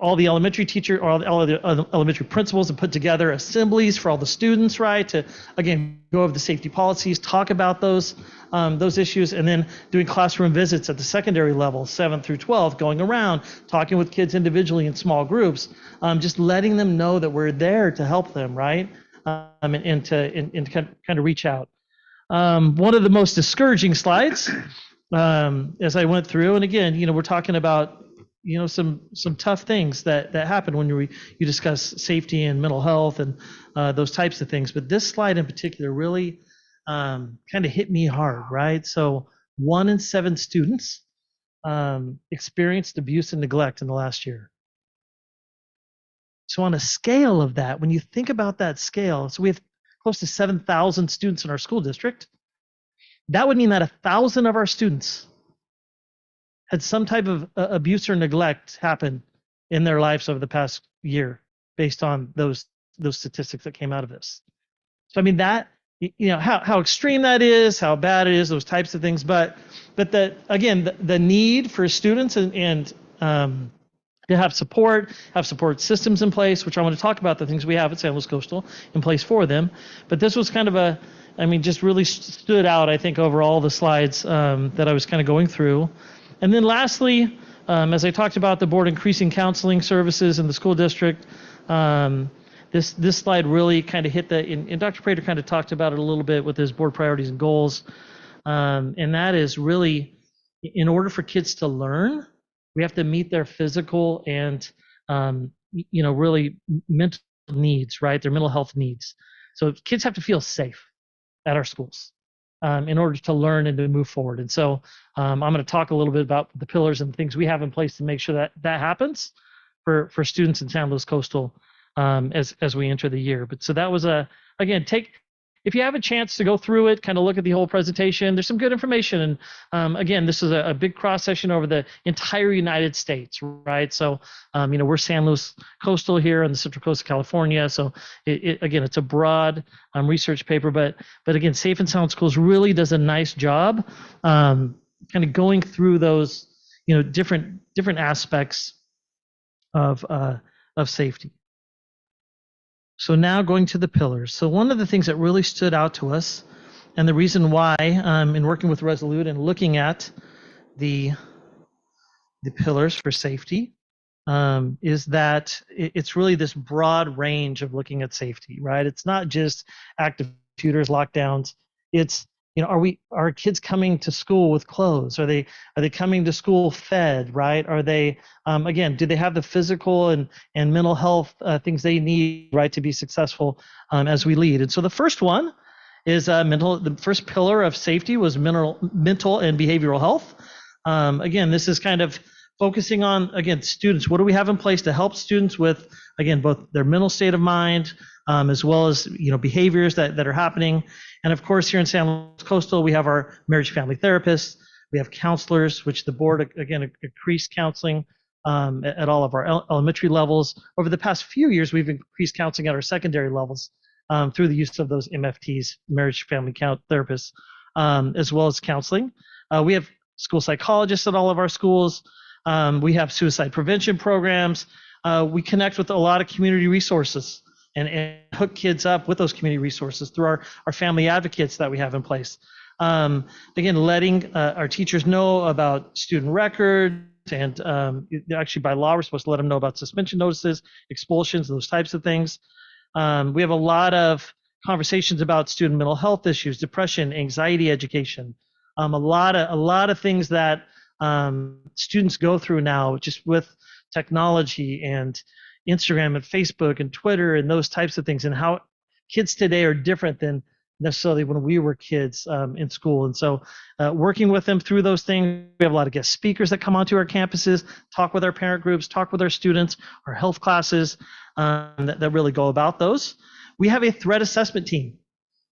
all the elementary teacher or all the elementary principals and put together assemblies for all the students, right? To again go over the safety policies, talk about those issues, and then doing classroom visits at the secondary level, 7th through 12th, going around talking with kids individually in small groups, just letting them know that we're there to help them, right? And to kind of reach out. One of the most discouraging slides as I went through, and again, we're talking about some tough things that happen when you discuss safety and mental health and those types of things. But this slide in particular really kind of hit me hard, right? So 1 in 7 students experienced abuse and neglect in the last year. So on a scale of that, when you think about that scale, so we have close to 7,000 students in our school district. That would mean that 1,000 of our students had some type of abuse or neglect happen in their lives over the past year, based on those statistics that came out of this. So I mean, that, how extreme that is, how bad it is, those types of things. But the need for students and to have support systems in place, which I want to talk about the things we have at San Luis Coastal in place for them. But this was kind of just really stood out, I think, over all the slides that I was kind of going through. And then lastly, as I talked about the board increasing counseling services in the school district, this slide really kind of hit and Dr. Prater kind of talked about it a little bit with his board priorities and goals. And that is really, in order for kids to learn, we have to meet their physical and, really mental needs, right? Their mental health needs. So kids have to feel safe at our schools in order to learn and to move forward. And so I'm going to talk a little bit about the pillars and things we have in place to make sure that happens for students in San Luis Coastal as we enter the year. But so that was again, take if you have a chance to go through it, kind of look at the whole presentation, there's some good information. And again, this is a big cross section over the entire United States, right? So, we're San Luis Coastal here on the Central Coast of California. So again, it's a broad research paper, but again, Safe and Sound Schools really does a nice job kind of going through those, different aspects of safety. So now going to the pillars. So one of the things that really stood out to us, and the reason why in working with Resolute and looking at the pillars for safety, is that it's really this broad range of looking at safety, right? It's not just active shooters, lockdowns. It's, are kids coming to school with clothes? Are they coming to school fed, right? Are they, again, do they have the physical and mental health things they need, right, to be successful as we lead? And so the first one is the first pillar of safety was mental and behavioral health. Again, this is kind of focusing on, again, students. What do we have in place to help students with, again, both their mental state of mind, as well as, behaviors that are happening. And of course, here in San Luis Coastal, we have our marriage family therapists. We have counselors, which the board, again, increased counseling at all of our elementary levels. Over the past few years, we've increased counseling at our secondary levels through the use of those MFTs, marriage family therapists, as well as counseling. We have school psychologists at all of our schools. We have suicide prevention programs. We connect with a lot of community resources and hook kids up with those community resources through our family advocates that we have in place. Again, letting our teachers know about student records, and actually by law, we're supposed to let them know about suspension notices, expulsions, those types of things. We have a lot of conversations about student mental health issues, depression, anxiety education, a lot of things that students go through now just with technology and Instagram and Facebook and Twitter and those types of things, and how kids today are different than necessarily when we were kids in school. And so working with them through those things, we have a lot of guest speakers that come onto our campuses, talk with our parent groups, talk with our students, our health classes that really go about those. We have a threat assessment team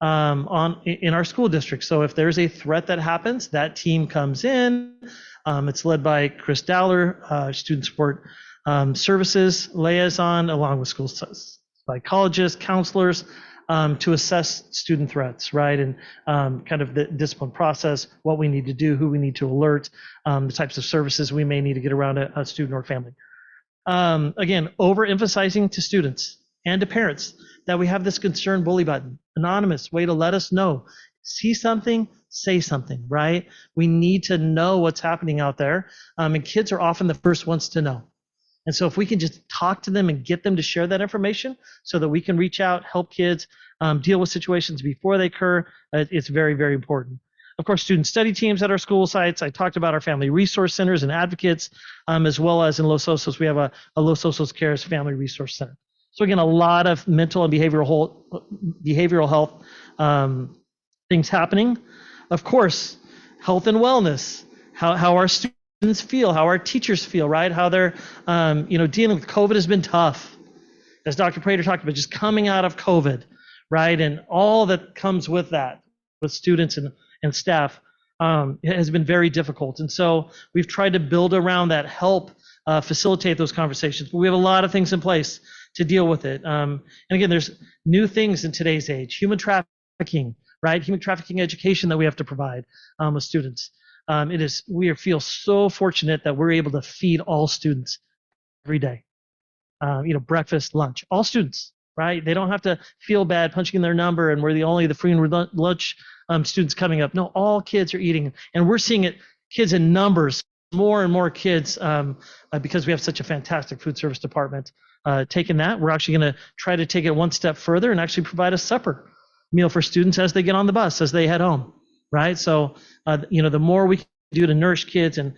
in our school district. So if there's a threat that happens, that team comes in. It's led by Chris Dowler, Student Support Services Liaison, along with school psychologists, counselors, to assess student threats, right? And kind of the discipline process, what we need to do, who we need to alert, the types of services we may need to get around a student or family. Again, overemphasizing to students and to parents that we have this concern bully button, anonymous way to let us know. See something, say something, right? We need to know what's happening out there. And kids are often the first ones to know. And so if we can just talk to them and get them to share that information so that we can reach out, help kids deal with situations before they occur, it's very, very important. Of course, student study teams at our school sites. I talked about our family resource centers and advocates, as well as in Los Osos, we have a Los Osos Cares Family Resource Center. So again, a lot of mental and behavioral health things happening. Of course, health and wellness, how our students feel, how our teachers feel, right? How they're, dealing with COVID has been tough. As Dr. Prater talked about, just coming out of COVID, right? And all that comes with that, with students and staff, has been very difficult. And so we've tried to build around that, help facilitate those conversations. But we have a lot of things in place to deal with it. And again, there's new things in today's age, human trafficking, right? Human trafficking education that we have to provide with students. We feel so fortunate that we're able to feed all students every day. Breakfast, lunch, all students, right? They don't have to feel bad punching in their number and we're the free and lunch students coming up. No, all kids are eating, and we're seeing it, kids in numbers, more and more kids, because we have such a fantastic food service department. Taking that, we're actually going to try to take it one step further and actually provide a supper meal for students as they get on the bus, as they head home, right? So, the more we can do to nourish kids and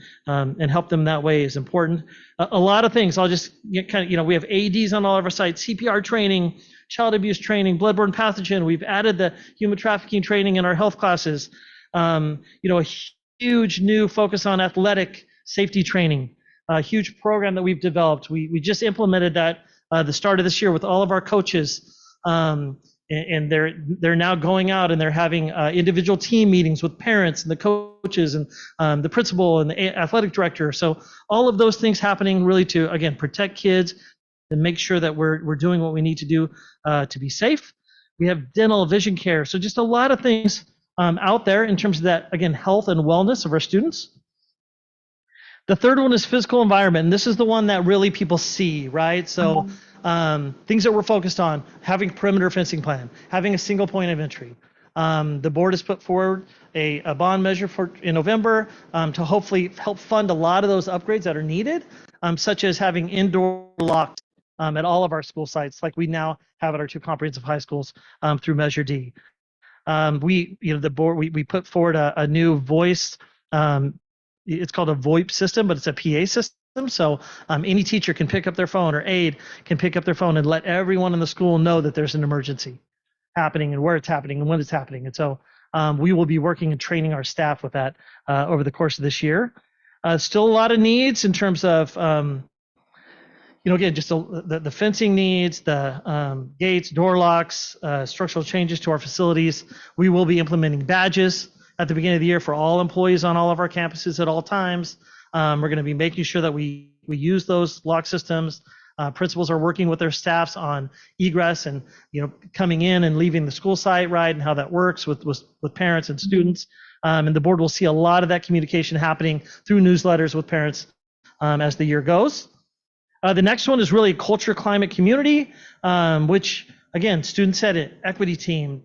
help them that way is important. A lot of things, I'll just we have AEDs on all of our sites, CPR training, child abuse training, bloodborne pathogen. We've added the human trafficking training in our health classes. A huge new focus on athletic safety training, a huge program that we've developed. We just implemented that the start of this year with all of our coaches. and they're now going out and they're having individual team meetings with parents and the coaches and the principal and the athletic director. So all of those things happening really to, again, protect kids and make sure that we're doing what we need to do to be safe. We have dental, vision care. So just a lot of things out there in terms of that, again, health and wellness of our students. The third one is physical environment. And this is the one that really people see, right? So things that we're focused on, having perimeter fencing plan, having a single point of entry. The board has put forward a bond measure in November to hopefully help fund a lot of those upgrades that are needed, such as having indoor locks at all of our school sites, like we now have at our 2 comprehensive high schools through Measure D. The board, we put forward a new voice. It's called a VoIP system, but it's a PA system. So any teacher can pick up their phone, or aide can pick up their phone and let everyone in the school know that there's an emergency happening and where it's happening and when it's happening. And so we will be working and training our staff with that over the course of this year. Still a lot of needs in terms of, again, just the fencing needs, the gates, door locks, structural changes to our facilities. We will be implementing badges at the beginning of the year for all employees on all of our campuses at all times. We're going to be making sure that we use those lock systems. Principals are working with their staffs on egress and coming in and leaving the school site, right, and how that works with parents and students. And the board will see a lot of that communication happening through newsletters with parents as the year goes. The next one is really culture, climate, community, which, again, student said it, equity team,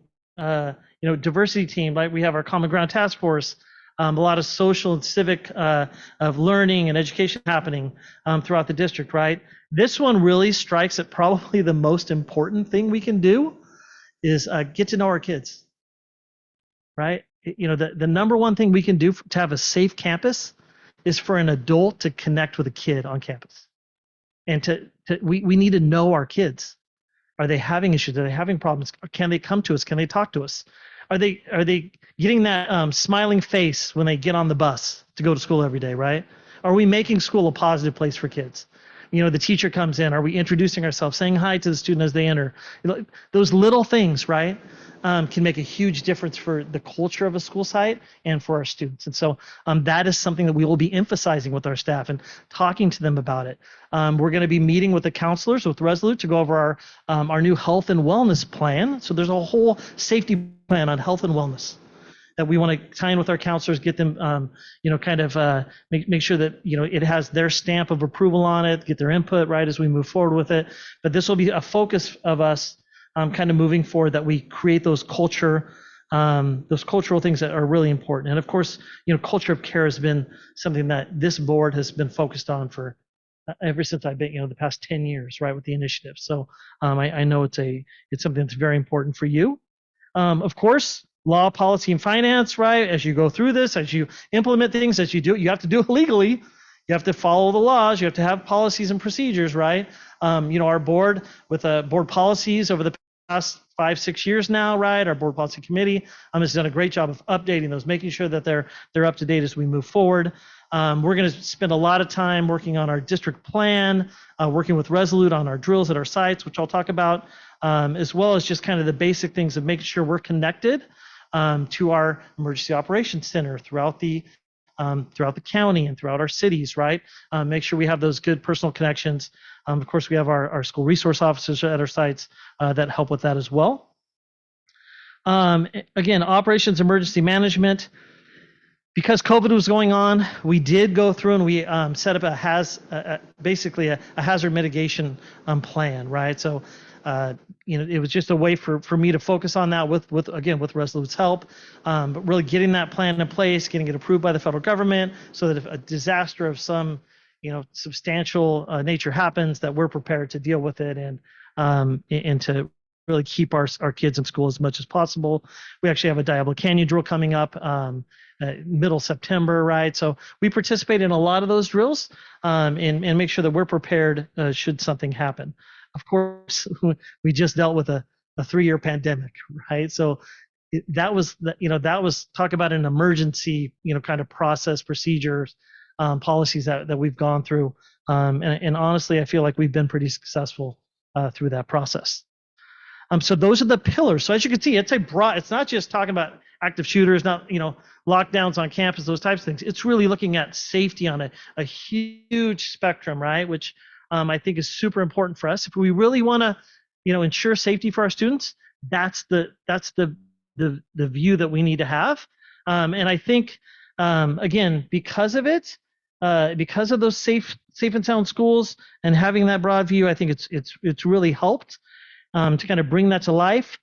diversity team, like we have our Common Ground Task Force, a lot of social and civic of learning and education happening throughout the district, right? This one really strikes at probably the most important thing we can do is get to know our kids, right? The number one thing we can do to have a safe campus is for an adult to connect with a kid on campus. And we need to know our kids. Are they having issues? Are they having problems? Can they come to us? Can they talk to us? Are they getting that smiling face when they get on the bus to go to school every day, right? Are we making school a positive place for kids? The teacher comes in. Are we introducing ourselves, saying hi to the student as they enter? Those little things, right, can make a huge difference for the culture of a school site and for our students. And so that is something that we will be emphasizing with our staff and talking to them about it. We're going to be meeting with the counselors with Resolute to go over our new health and wellness plan. So there's a whole safety plan on health and wellness that we want to tie in with our counselors, get them, make sure that, it has their stamp of approval on it, get their input, right, as we move forward with it. But this will be a focus of us kind of moving forward, that we create those cultural things that are really important. And of course, culture of care has been something that this board has been focused on for ever since I've been, the past 10 years, right, with the initiative. So I know it's something that's very important for you. Of course, law, policy, and finance, right? As you go through this, as you implement things, as you do it, you have to do it legally. You have to follow the laws. You have to have policies and procedures, right? Our board, with board policies over the past 5-6 years now, right? Our board policy committee has done a great job of updating those, making sure that they're up to date as we move forward. We're going to spend a lot of time working on our district plan, working with Resolute on our drills at our sites, which I'll talk about, as well as just kind of the basic things of making sure we're connected to our emergency operations center throughout the county and throughout our cities, right? Make sure we have those good personal connections. Of course, we have our school resource officers at our sites that help with that as well. Again, operations emergency management. Because COVID was going on, we did go through and we set up basically a hazard mitigation plan, right? So it was just a way for me to focus on that with Resolute's help, but really getting that plan in place, getting it approved by the federal government, so that if a disaster of some substantial nature happens, that we're prepared to deal with it and to really keep our kids in school as much as possible. We actually have a Diablo Canyon drill coming up middle September, right? So we participate in a lot of those drills and make sure that we're prepared should something happen. Of course, we just dealt with a 3-year pandemic, right? So that was talk about an emergency, kind of process, procedures, policies that we've gone through. And honestly, I feel like we've been pretty successful through that process. So those are the pillars. So as you can see, it's not just talking about active shooters, not, lockdowns on campus, those types of things. It's really looking at safety on a huge spectrum, right? Which I think is super important for us. If we really want to, ensure safety for our students, that's the view that we need to have. And I think, again, because of it, because of those safe and sound schools and having that broad view, I think it's really helped to kind of bring that to life.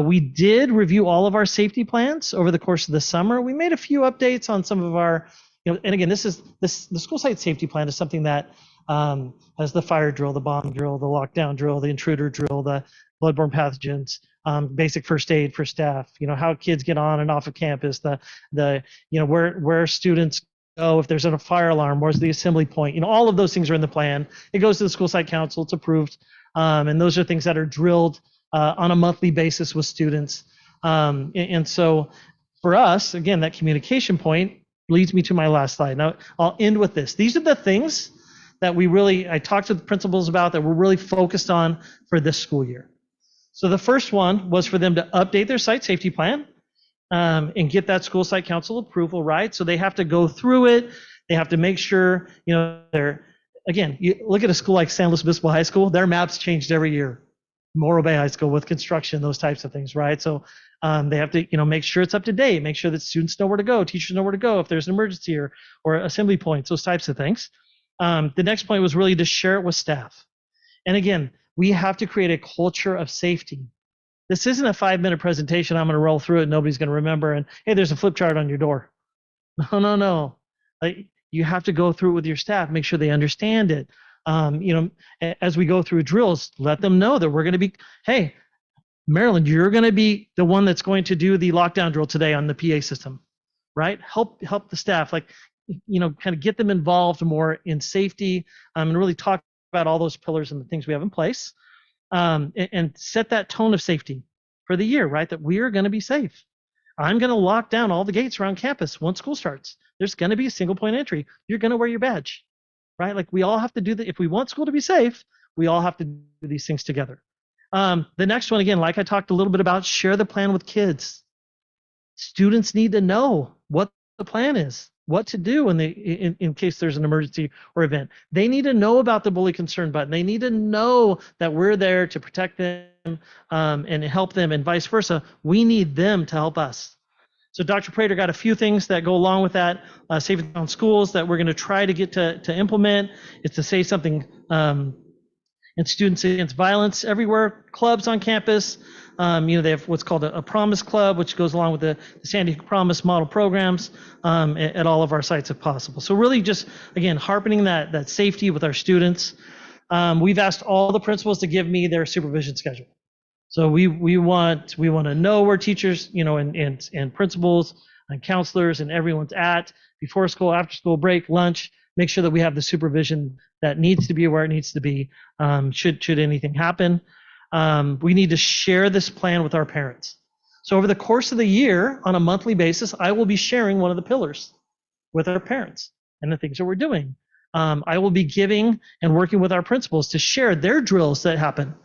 We did review all of our safety plans over the course of the summer. We made a few updates on some of our, and again, the school site safety plan is something that has the fire drill, the bomb drill, the lockdown drill, the intruder drill, the bloodborne pathogens, basic first aid for staff, how kids get on and off of campus, where students go if there's a fire alarm, where's the assembly point, all of those things are in the plan. It goes to the school site council, it's approved, and those are things that are drilled on a monthly basis with students. And so for us, again, that communication point leads me to my last slide. Now I'll end with this. These are the things that I talked to the principals about that we're really focused on for this school year. So the first one was for them to update their site safety plan and get that school site council approval, right? So they have to go through it. They have to make sure, again, you look at a school like San Luis Obispo High School, their maps changed every year. Morro Bay High School with construction, those types of things, right? So they have to, make sure it's up to date, make sure that students know where to go, teachers know where to go if there's an emergency or assembly points, those types of things. The next point was really to share it with staff. And again, we have to create a culture of safety. This isn't a 5-minute presentation. I'm going to roll through it. Nobody's going to remember. And hey, there's a flip chart on your door. No. You have to go through it with your staff, make sure they understand it. As we go through drills, let them know that we're going to be, hey, Maryland, you're going to be the one that's going to do the lockdown drill today on the PA system, right? Help the staff, kind of get them involved more in safety and really talk about all those pillars and the things we have in place, and set that tone of safety for the year, right? That we are going to be safe. I'm going to lock down all the gates around campus once school starts. There's going to be a single point entry. You're going to wear your badge. Right? We all have to do that. If we want school to be safe, we all have to do these things together. The next one, again, like I talked a little bit about, share the plan with kids. Students need to know what the plan is, what to do in case there's an emergency or event. They need to know about the bully concern button. They need to know that we're there to protect them and help them, and vice versa. We need them to help us. So Dr. Prater got a few things that go along with that, Safe and Sound Schools, that we're going to try to get to implement. It's to say something in Students Against Violence Everywhere clubs on campus. They have what's called a Promise Club, which goes along with the Sandy Hook Promise model programs at all of our sites if possible. So really just, again, harping that safety with our students. We've asked all the principals to give me their supervision schedule. So we want to know where teachers, and principals and counselors and everyone's at before school, after school break, lunch. Make sure that we have the supervision that needs to be where it needs to be. Should anything happen, we need to share this plan with our parents. So over the course of the year, on a monthly basis, I will be sharing one of the pillars with our parents and the things that we're doing. I will be giving and working with our principals to share their drills that happen.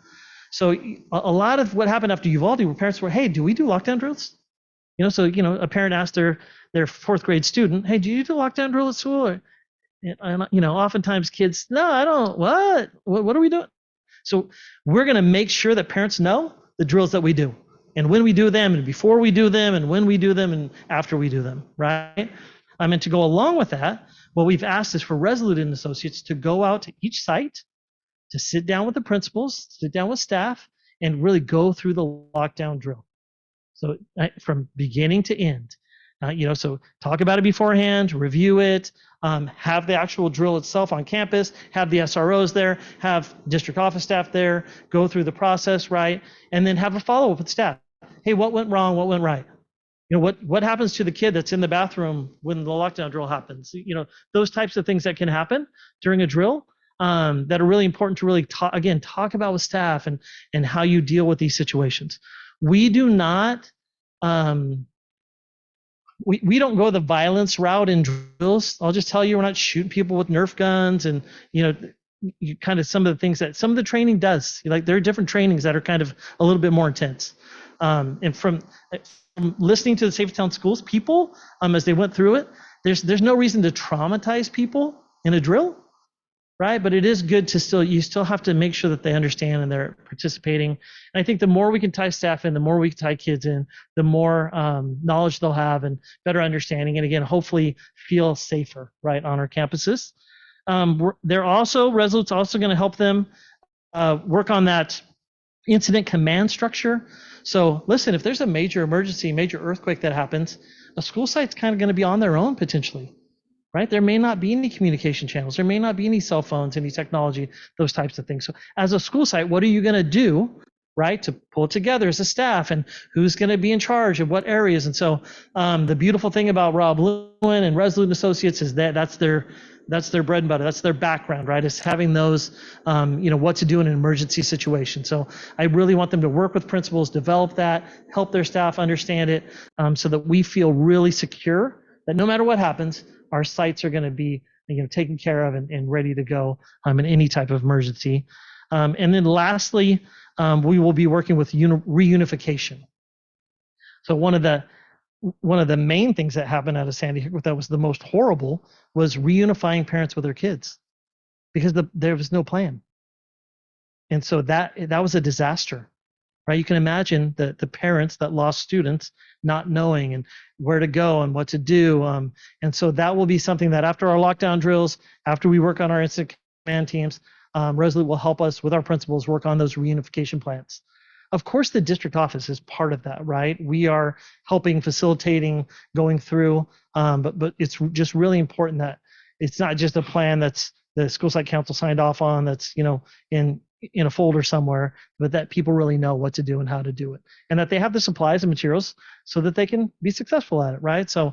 So a lot of what happened after Uvalde were parents were, hey, do we do lockdown drills? A parent asked their fourth grade student, hey, do you do lockdown drill at school? And oftentimes kids, no, I don't. What are we doing? So we're going to make sure that parents know the drills that we do, and when we do them, and before we do them, and when we do them, and after we do them, right? And to go along with that, what we've asked is for Resolute and Associates to go out to each site, to sit down with the principals, sit down with staff, and really go through the lockdown drill. So from beginning to end, so talk about it beforehand, review it, have the actual drill itself on campus, have the SROs there, have district office staff there, go through the process, right? And then have a follow-up with staff. Hey, what went wrong? What went right? What happens to the kid that's in the bathroom when the lockdown drill happens? Those types of things that can happen during a drill. That are really important to really talk about with staff and how you deal with these situations. We do not, we don't go the violence route in drills. I'll just tell you, we're not shooting people with Nerf guns and, kind of some of the things that some of the training does. Like there are different trainings that are kind of a little bit more intense. And from listening to the Safe Town Schools people, as they went through it, there's no reason to traumatize people in a drill, right? But it is good to you still have to make sure that they understand and they're participating. And I think the more we can tie staff in, the more we can tie kids in, the more knowledge they'll have and better understanding. And again, hopefully feel safer, right, on our campuses. Resolute's also going to help them work on that incident command structure. So listen, if there's a major emergency, major earthquake that happens, a school site's kind of going to be on their own potentially, right? There may not be any communication channels. There may not be any cell phones, any technology, those types of things. So as a school site, what are you going to do, right, to pull it together as a staff, and who's going to be in charge of what areas? And so the beautiful thing about Rob Lewin and Resolute Associates is that that's their bread and butter. That's their background, right? Is having those, what to do in an emergency situation. So I really want them to work with principals, develop that, help their staff understand it, so that we feel really secure that no matter what happens, our sites are going to be, taken care of and ready to go in any type of emergency. And then lastly, we will be working with reunification. So one of the main things that happened out of Sandy Hook that was the most horrible was reunifying parents with their kids, because there was no plan. And so that was a disaster, right? You can imagine the parents that lost students not knowing and where to go and what to do. And so that will be something that after our lockdown drills, after we work on our incident command teams, Resolute will help us with our principals work on those reunification plans. Of course, the district office is part of that, right? We are helping, facilitating, going through, but it's just really important that it's not just a plan that's the school site council signed off on, that's in a folder somewhere, but that people really know what to do and how to do it, and that they have the supplies and materials so that they can be successful at it, right? So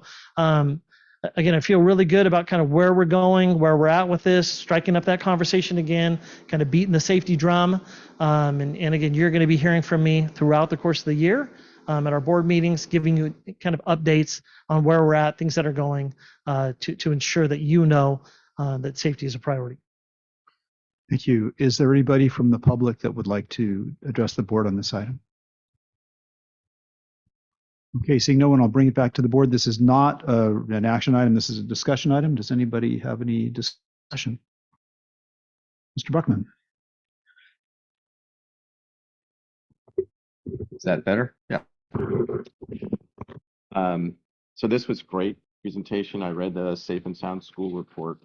again, I feel really good about kind of where we're going, where we're at with this, striking up that conversation again, kind of beating the safety drum. And again, you're going to be hearing from me throughout the course of the year at our board meetings, giving you kind of updates on where we're at, things that are going to ensure that that safety is a priority. Thank you. Is there anybody from the public that would like to address the board on this item? Okay, seeing no one, I'll bring it back to the board. This is not an action item. This is a discussion item. Does anybody have any discussion? Mr. Buckman. Is that better? Yeah. So this was great presentation. I read the Safe and Sound School report.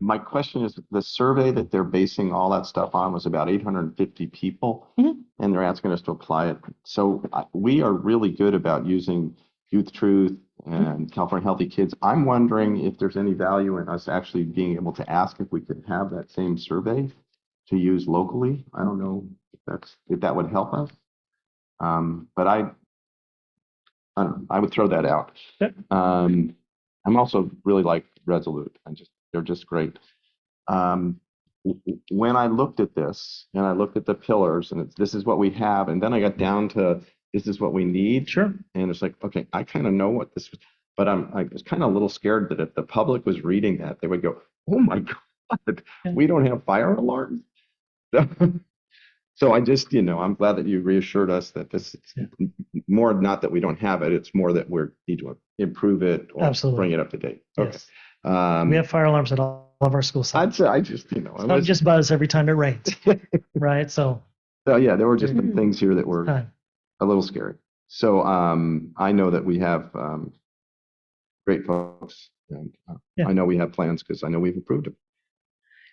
My question is, the survey that they're basing all that stuff on was about 850 people, and they're asking us to apply it. So we are really good about using Youth Truth and California Healthy Kids. I'm wondering if there's any value in us actually being able to ask if we could have that same survey to use locally. I don't know if that would help us. But I would throw that out. I'm also really like Resolute. They're just great. When I looked at this and I looked at the pillars, and this is what we have, and then I got down to this is what we need. Sure. And it's like, okay, I kind of know what this was, but I was kind of a little scared that if the public was reading that, they would go, "Oh my God, we don't have fire alarms." So I just, I'm glad that you reassured us that this is more, not that we don't have it, it's more that we need to improve it or Absolutely. Bring it up to date. Okay. Yes. We have fire alarms at all of our school sites. I just, It's not just buzz every time it rains, right? So yeah, there were just some things here that were a little scary. So I know that we have great folks, and I know we have plans because I know we've approved them.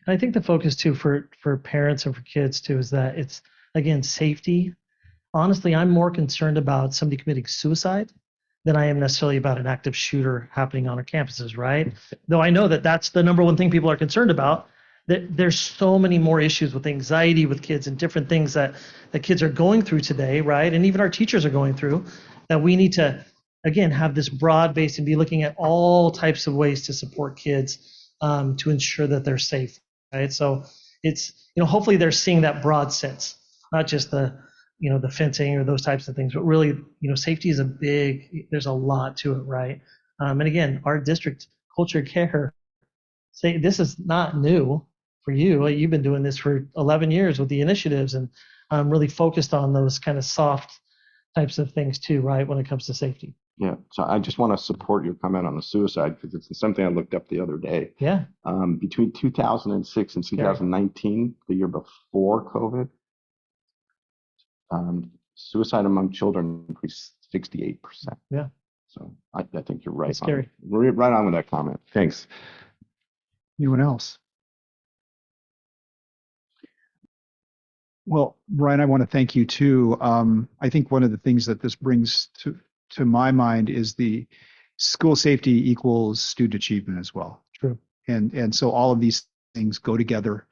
I think the focus too for parents and for kids too is that it's, again, safety. Honestly, I'm more concerned about somebody committing suicide than I am necessarily about an active shooter happening on our campuses, right? Though I know that that's the number one thing people are concerned about. That there's so many more issues with anxiety with kids and different things that kids are going through today, right? And even our teachers are going through, that we need to, again, have this broad base and be looking at all types of ways to support kids to ensure that they're safe. Right, so it's, hopefully they're seeing that broad sense, not just the fencing or those types of things, but really, safety is there's a lot to it, right? And again, our district culture care say this is not new for you. You've been doing this for 11 years with the initiatives, and really focused on those kind of soft types of things too, right, when it comes to safety. Yeah, so I just want to support your comment on the suicide because it's something I looked up the other day. Yeah. Between 2006 and 2019, the year before COVID, suicide among children increased 68%. Yeah. So I think you're right. That's scary. Right on with that comment. Thanks. Anyone else? Well, Brian, I want to thank you too. I think one of the things that this brings to my mind is the school safety equals student achievement as well. True. And so all of these things go together.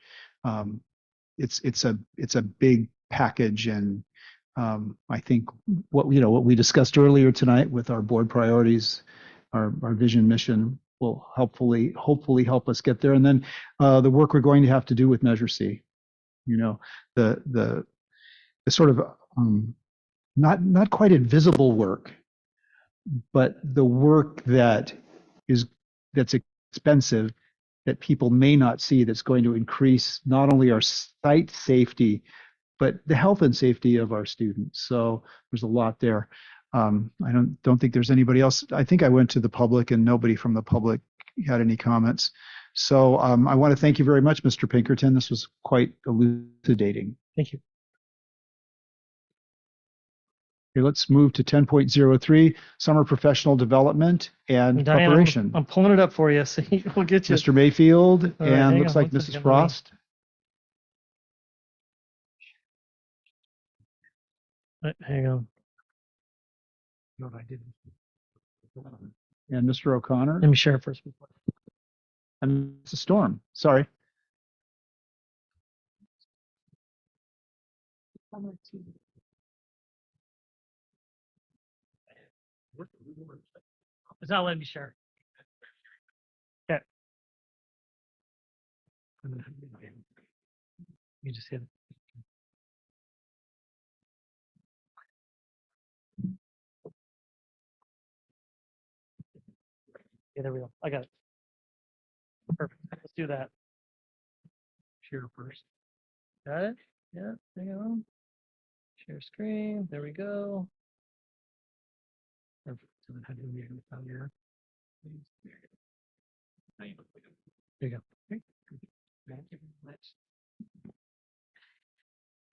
It's a big package, and I think what we discussed earlier tonight with our board priorities, our vision mission will hopefully help us get there. And then the work we're going to have to do with Measure C. The sort of not quite invisible work, but the work that's expensive, that people may not see, that's going to increase not only our site safety, but the health and safety of our students. So there's a lot there. I don't think there's anybody else. I think I went to the public and nobody from the public had any comments. So I want to thank you very much, Mr. Pinkerton. This was quite elucidating. Thank you. Okay, let's move to 10.03, summer professional development and Diane, preparation. I'm pulling it up for you, so we'll get you. Mr. Mayfield, All right, and hang looks on like one Mrs. second. Frost. Hang on. No, I didn't. And Mr. O'Connor. Let me share it first. And it's a storm. Sorry. It's not letting me share. Okay. You just hit it. Yeah, there we go. I got it. Perfect. Let's do that. Share first. Got it? Yeah, hang on. Share screen. There we go. Perfect. So then how do we move it down here? There you go. Okay.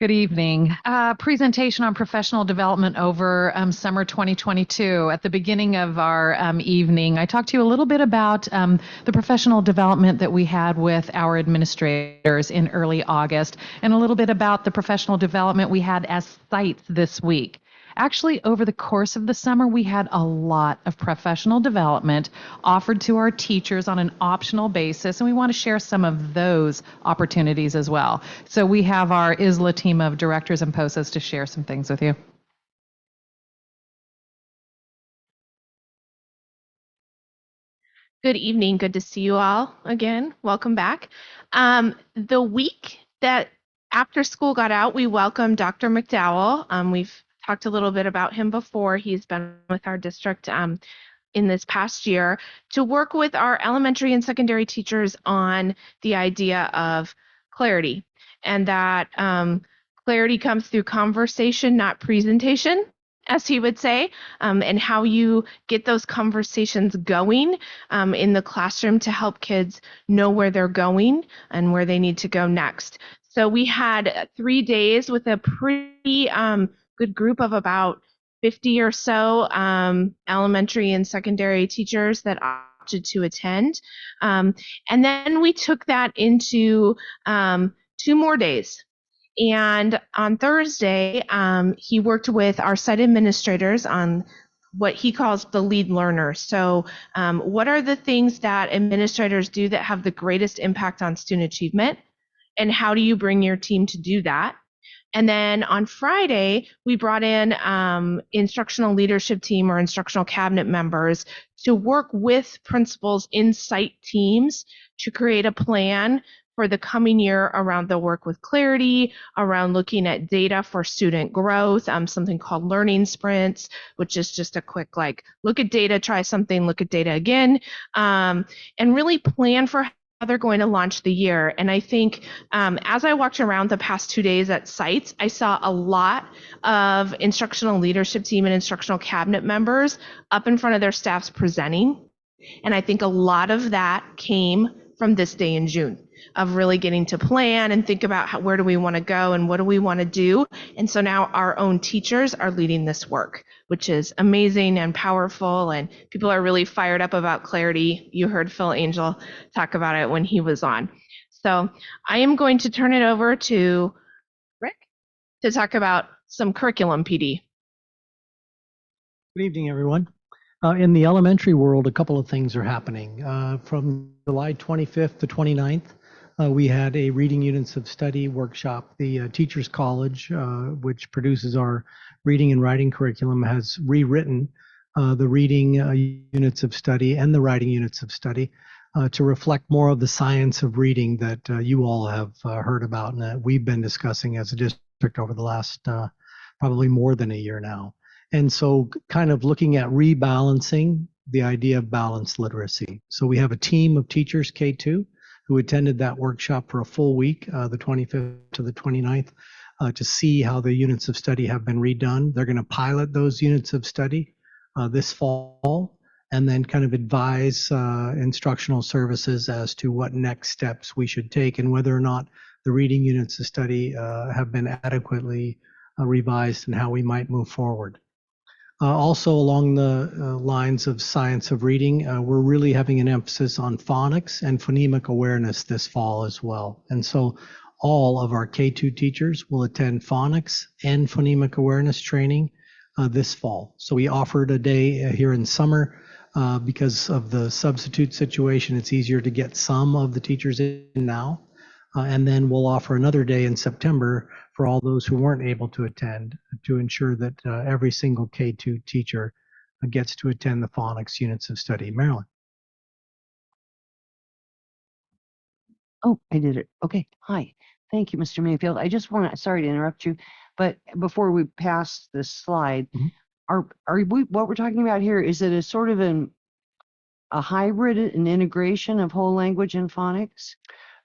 Good evening. Presentation on professional development over summer 2022. At the beginning of our evening, I talked to you a little bit about the professional development that we had with our administrators in early August, and a little bit about the professional development we had as sites this week. Actually, over the course of the summer, we had a lot of professional development offered to our teachers on an optional basis, and we want to share some of those opportunities as well. So we have our ISLA team of directors and POSAs to share some things with you. Good evening. Good to see you all again. Welcome back. The week that after school got out, we welcomed Dr. McDowell. We've talked a little bit about him before. He's been with our district in this past year to work with our elementary and secondary teachers on the idea of clarity, and that clarity comes through conversation, not presentation, as he would say, and how you get those conversations going in the classroom to help kids know where they're going and where they need to go next. So we had 3 days with a pretty good group of about 50 or so elementary and secondary teachers that opted to attend. And then we took that into 2 more days. And on Thursday, he worked with our site administrators on what he calls the lead learner. So what are the things that administrators do that have the greatest impact on student achievement? And how do you bring your team to do that? And then on Friday, we brought in instructional leadership team or instructional cabinet members to work with principals in site teams to create a plan for the coming year around the work with clarity, around looking at data for student growth, something called learning sprints, which is just a quick look at data, try something, look at data again, and really plan for they're going to launch the year. And I think as I walked around the past 2 days at sites, I saw a lot of instructional leadership team and instructional cabinet members up in front of their staffs presenting. And I think a lot of that came from this day in June of really getting to plan and think about where do we want to go and what do we want to do. And so now our own teachers are leading this work, which is amazing and powerful. And people are really fired up about clarity. You heard Phil Angel talk about it when he was on. So I am going to turn it over to Rick to talk about some curriculum PD. Good evening, everyone. In the elementary world, a couple of things are happening. From July 25th to 29th, we had a reading units of study workshop. The Teachers College, which produces our reading and writing curriculum, has rewritten the reading units of study and the writing units of study to reflect more of the science of reading that you all have heard about and that we've been discussing as a district over the last probably more than a year now. And so kind of looking at rebalancing the idea of balanced literacy. So we have a team of teachers, K2, who attended that workshop for a full week, the 25th to the 29th, to see how the units of study have been redone. They're going to pilot those units of study this fall and then kind of advise instructional services as to what next steps we should take and whether or not the reading units of study have been adequately revised and how we might move forward. Also along the lines of science of reading, we're really having an emphasis on phonics and phonemic awareness this fall as well. And so all of our K2 teachers will attend phonics and phonemic awareness training this fall. So we offered a day here in summer because of the substitute situation. It's easier to get some of the teachers in now. And then we'll offer another day in September for all those who weren't able to attend to ensure that every single K2 teacher gets to attend the phonics units of study. Marilyn. Oh, I did it. Okay. Hi. Thank you, Mr. Mayfield. I just want to, sorry to interrupt you, but before we pass this slide, are we, what we're talking about here, is it a sort of a hybrid, an integration of whole language and phonics?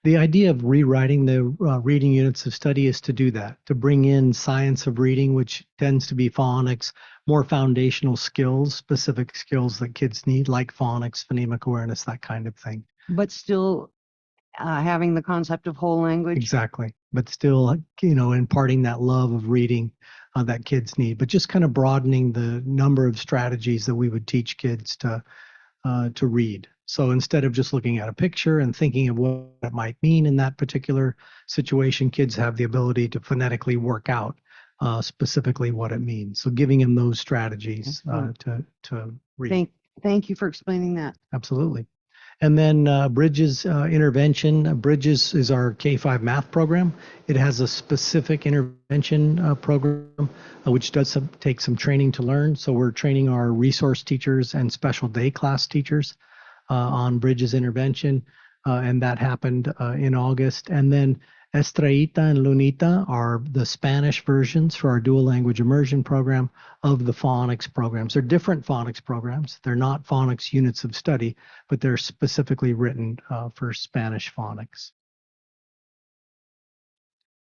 The idea of rewriting the reading units of study is to do that, to bring in science of reading, which tends to be phonics, more foundational skills, specific skills that kids need, like phonics, phonemic awareness, that kind of thing. But still having the concept of whole language? Exactly, but still, you know, imparting that love of reading that kids need, but just kind of broadening the number of strategies that we would teach kids to read. So instead of just looking at a picture and thinking of what it might mean in that particular situation, kids have the ability to phonetically work out specifically what it means. So giving them those strategies to read. Thank you for explaining that. Absolutely. And then Bridges intervention. Bridges is our K-5 math program. It has a specific intervention program, which does take some training to learn. So we're training our resource teachers and special day class teachers on Bridges intervention, and that happened in August. And then Estrellita and Lunita are the Spanish versions for our dual language immersion program of the phonics programs. They're different phonics programs. They're not phonics units of study, but they're specifically written for Spanish phonics.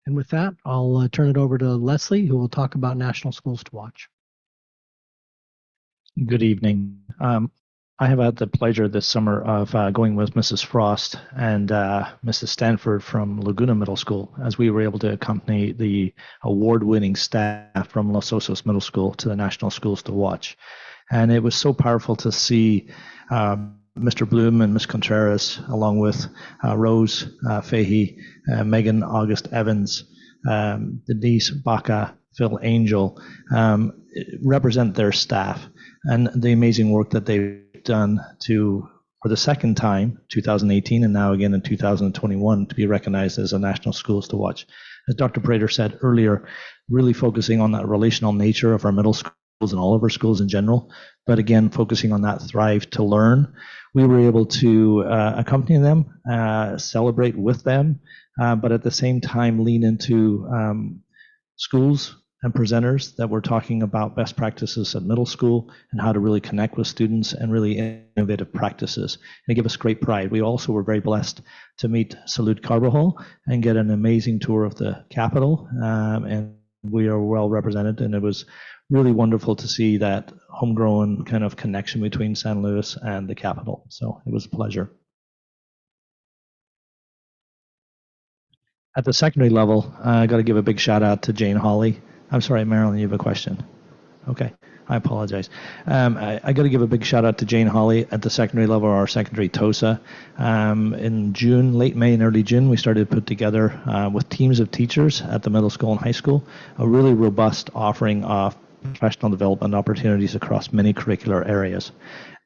And with that, I'll turn it over to Leslie, who will talk about National Schools to Watch. Good evening. I have had the pleasure this summer of going with Mrs. Frost and Mrs. Stanford from Laguna Middle School as we were able to accompany the award-winning staff from Los Osos Middle School to the National Schools to Watch. And it was so powerful to see Mr. Bloom and Ms. Contreras, along with Rose Fahey, Megan August Evans, Denise Baca, Phil Angel, represent their staff and the amazing work that they've done for the second time, 2018, and now again in 2021, to be recognized as a National Schools to Watch. As Dr. Prater said earlier, really focusing on that relational nature of our middle schools and all of our schools in general, but again, focusing on that thrive to learn. We were able to accompany them, celebrate with them, but at the same time lean into schools and presenters that were talking about best practices at middle school and how to really connect with students and really innovative practices. And it gave us great pride. We also were very blessed to meet Salud Carbajal and get an amazing tour of the Capitol. And we are well represented, and it was really wonderful to see that homegrown kind of connection between San Luis and the Capitol. So it was a pleasure. At the secondary level, I got to give a big shout out to Jane Hawley. I'm sorry, Marilyn, you have a question. Okay, I apologize. I got to give a big shout out to Jane Hawley at the secondary level, our secondary TOSA. In June, late May and early June, we started to put together with teams of teachers at the middle school and high school a really robust offering of professional development opportunities across many curricular areas.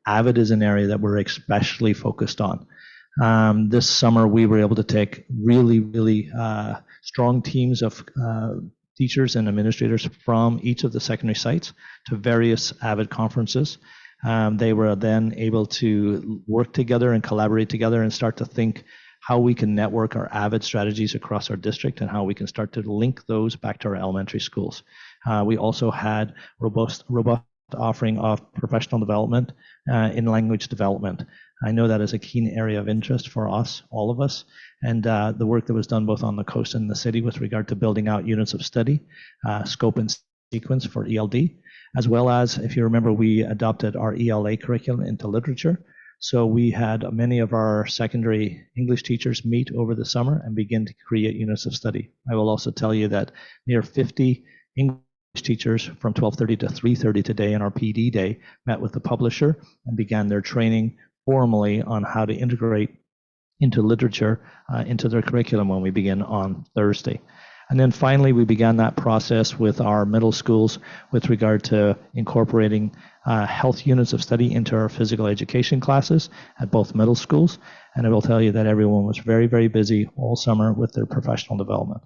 AVID is an area that we're especially focused on. This summer, we were able to take really strong teams of teachers and administrators from each of the secondary sites to various AVID conferences. They were then able to work together and collaborate together and start to think how we can network our AVID strategies across our district and how we can start to link those back to our elementary schools. We also had robust offering of professional development in language development. I know that is a keen area of interest for us, all of us, and the work that was done both on the coast and the city with regard to building out units of study, scope and sequence for ELD, as well as, if you remember, we adopted our ELA curriculum into literature. So we had many of our secondary English teachers meet over the summer and begin to create units of study. I will also tell you that near 50 English teachers from 12:30 to 3:30 today in our PD day met with the publisher and began their training formally on how to integrate into literature into their curriculum when we begin on Thursday. And then finally, we began that process with our middle schools with regard to incorporating health units of study into our physical education classes at both middle schools. And I will tell you that everyone was very busy all summer with their professional development.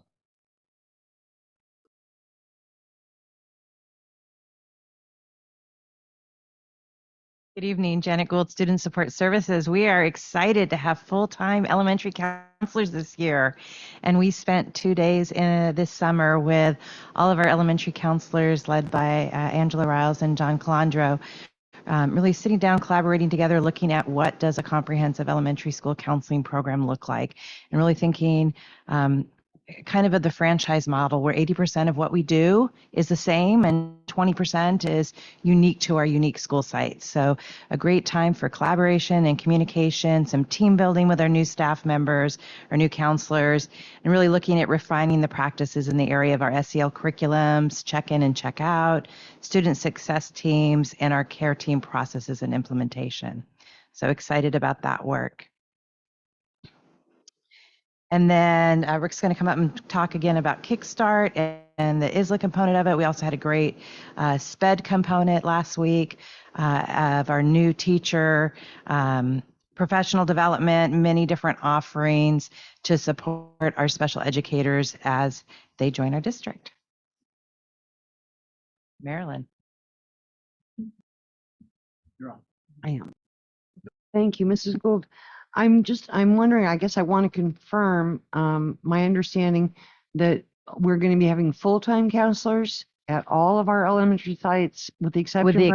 Good evening, Janet Gould, Student Support Services. We are excited to have full-time elementary counselors this year. And we spent 2 days this summer with all of our elementary counselors led by Angela Riles and John Calandro, really sitting down, collaborating together, looking at what does a comprehensive elementary school counseling program look like, and really thinking kind of the franchise model where 80% of what we do is the same and 20% is unique to our unique school sites. So a great time for collaboration and communication, some team building with our new staff members, our new counselors, and really looking at refining the practices in the area of our SEL curriculums, check-in and check-out, student success teams, and our care team processes and implementation. So excited about that work. And then Rick's going to come up and talk again about Kickstart and the ISLA component of it. We also had a great SPED component last week of our new teacher, professional development, many different offerings to support our special educators as they join our district. Marilyn. You're on. I am. Thank you, Mrs. Gould. I'm wondering, I guess I want to confirm my understanding that we're going to be having full-time counselors at all of our elementary sites with the exception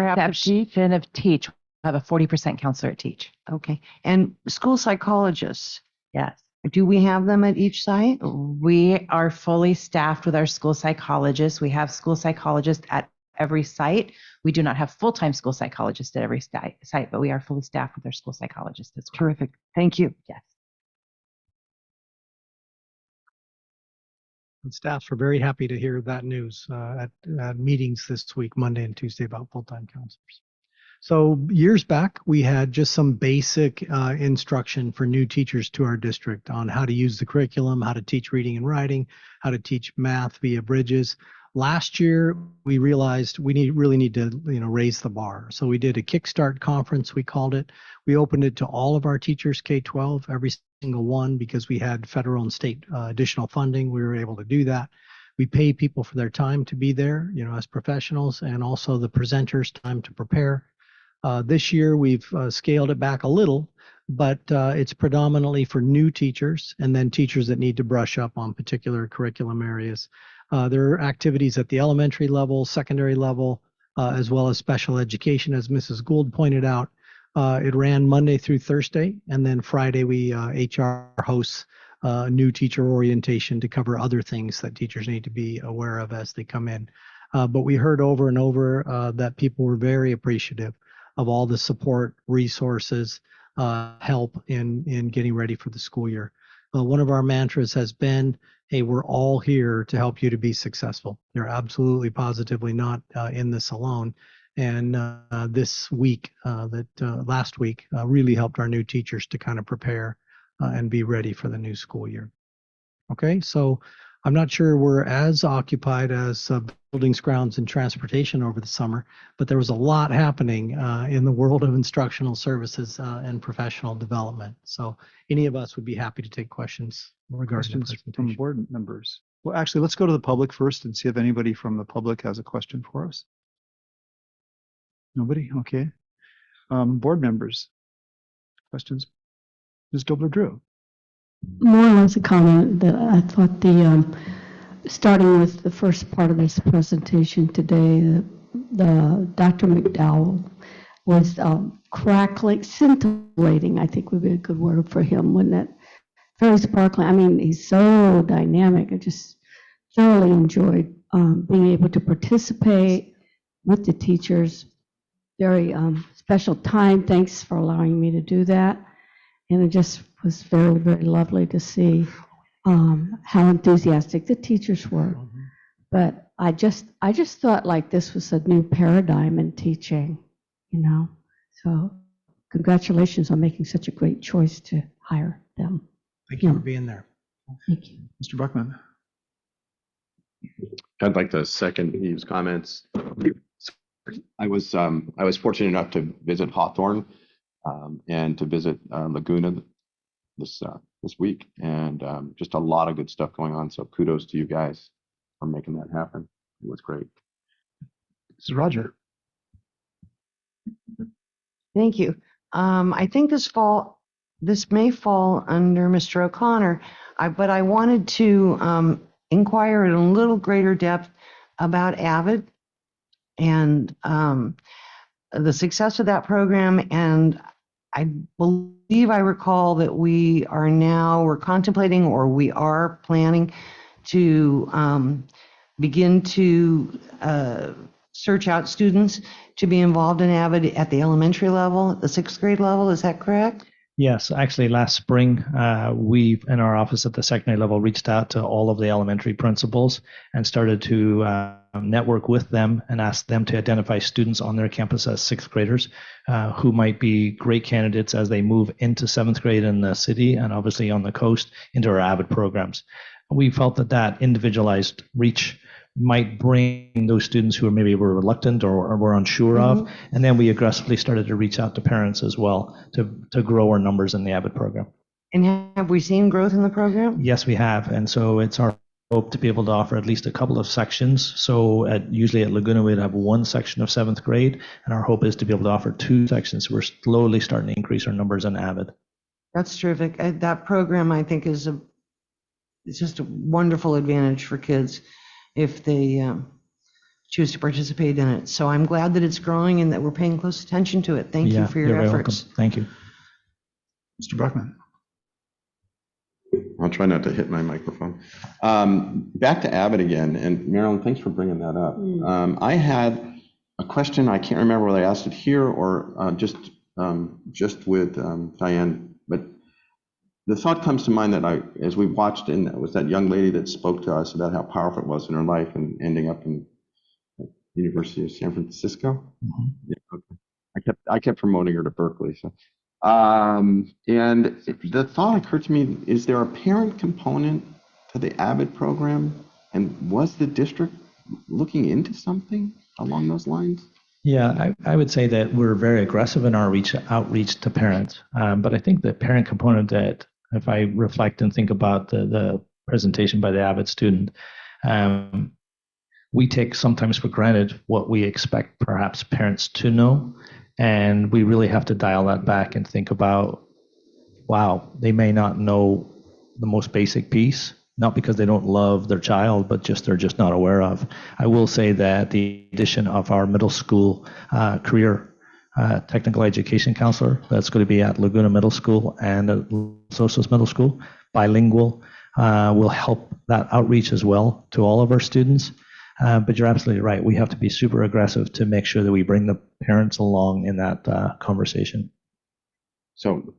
of Teach. We have a 40% counselor at Teach. Okay. And school psychologists. Yes. Do we have them at each site? We are fully staffed with our school psychologists. We have school psychologists at every site. We do not have full-time school psychologists at every site, but we are fully staffed with our school psychologists as well. Terrific. Thank you. Yes. And staffs were very happy to hear that news at meetings this week, Monday and Tuesday, about full-time counselors. So years back, we had just some basic instruction for new teachers to our district on how to use the curriculum, how to teach reading and writing, how to teach math via bridges. Last year, we realized we really need to raise the bar. So we did a Kickstart conference, we called it. We opened it to all of our teachers, K-12, every single one, because we had federal and state additional funding. We were able to do that. We pay people for their time to be there, as professionals, and also the presenters' time to prepare. This year, we've scaled it back a little, but it's predominantly for new teachers and then teachers that need to brush up on particular curriculum areas. There are activities at the elementary level, secondary level, as well as special education, as Mrs. Gould pointed out. It ran Monday through Thursday, and then Friday HR hosts new teacher orientation to cover other things that teachers need to be aware of as they come in. But we heard over and over that people were very appreciative of all the support, resources, help in getting ready for the school year. One of our mantras has been, hey, we're all here to help you to be successful. You're absolutely positively not in this alone. And this week, last week, really helped our new teachers to kind of prepare and be ready for the new school year. Okay, so I'm not sure we're as occupied as buildings, grounds, and transportation over the summer, but there was a lot happening in the world of instructional services and professional development. So any of us would be happy to take questions regarding the presentation. From board members. Well, actually, let's go to the public first and see if anybody from the public has a question for us. Nobody? Okay. Board members, questions? Ms. Dobler-Drew. More or less a comment that I thought starting with the first part of this presentation today, the Dr. McDowell was crackling, scintillating, I think would be a good word for him, wouldn't it? Very sparkling. I mean, he's so dynamic. I just thoroughly enjoyed being able to participate with the teachers. Very special time. Thanks for allowing me to do that. And it just was very, very lovely to see how enthusiastic the teachers were. But I just thought like this was a new paradigm in teaching, you know. So congratulations on making such a great choice to hire them. Thank you for being there. Thank you. Mr. Buckman. I'd like to second Eve's comments. I was fortunate enough to visit Hawthorne and to visit Laguna this week, and just a lot of good stuff going on. So kudos to you guys for making that happen. It was great. This is Roger. Thank you. I think this may fall under Mr. O'Connor, but I wanted to inquire in a little greater depth about AVID and the success of that program. And I believe I recall that we're contemplating, or we are planning to begin to search out students to be involved in AVID at the elementary level, the 6th grade level. Is that correct? Yes, actually last spring, we in our office at the secondary level reached out to all of the elementary principals and started to network with them and ask them to identify students on their campus as 6th graders who might be great candidates as they move into 7th grade in the city and obviously on the coast into our AVID programs. We felt that individualized reach might bring those students who maybe were reluctant or were unsure of, and then we aggressively started to reach out to parents as well to grow our numbers in the AVID program. And have we seen growth in the program? Yes, we have, and so it's our hope to be able to offer at least a couple of sections. So usually at Laguna we'd have one section of 7th grade, and our hope is to be able to offer 2 sections. We're slowly starting to increase our numbers in AVID. That's terrific. That program, I think, it's just a wonderful advantage for kids if they choose to participate in it. So I'm glad that it's growing and that we're paying close attention to it. Thank you for your efforts. Thank you. Mr. Buckman. I'll try not to hit my microphone. Back to AVID again, and Marilyn, thanks for bringing that up. I had a question. I can't remember whether I asked it here or just with Diane, but the thought comes to mind that as we watched, and it was that young lady that spoke to us about how powerful it was in her life and ending up in the University of San Francisco. Yeah, okay. I kept promoting her to Berkeley. So, and the thought occurred to me: is there a parent component to the AVID program, and was the district looking into something along those lines? Yeah, I would say that we're very aggressive in our outreach to parents, but I think the parent component that, if I reflect and think about the presentation by the AVID student, we take sometimes for granted what we expect perhaps parents to know, and we really have to dial that back and think about, wow, they may not know the most basic piece, not because they don't love their child, but they're just not aware of. I will say that the addition of our middle school career technical education counselor, that's going to be at Laguna Middle School and at Los Osos Middle School, bilingual, will help that outreach as well to all of our students. But you're absolutely right. We have to be super aggressive to make sure that we bring the parents along in that conversation. So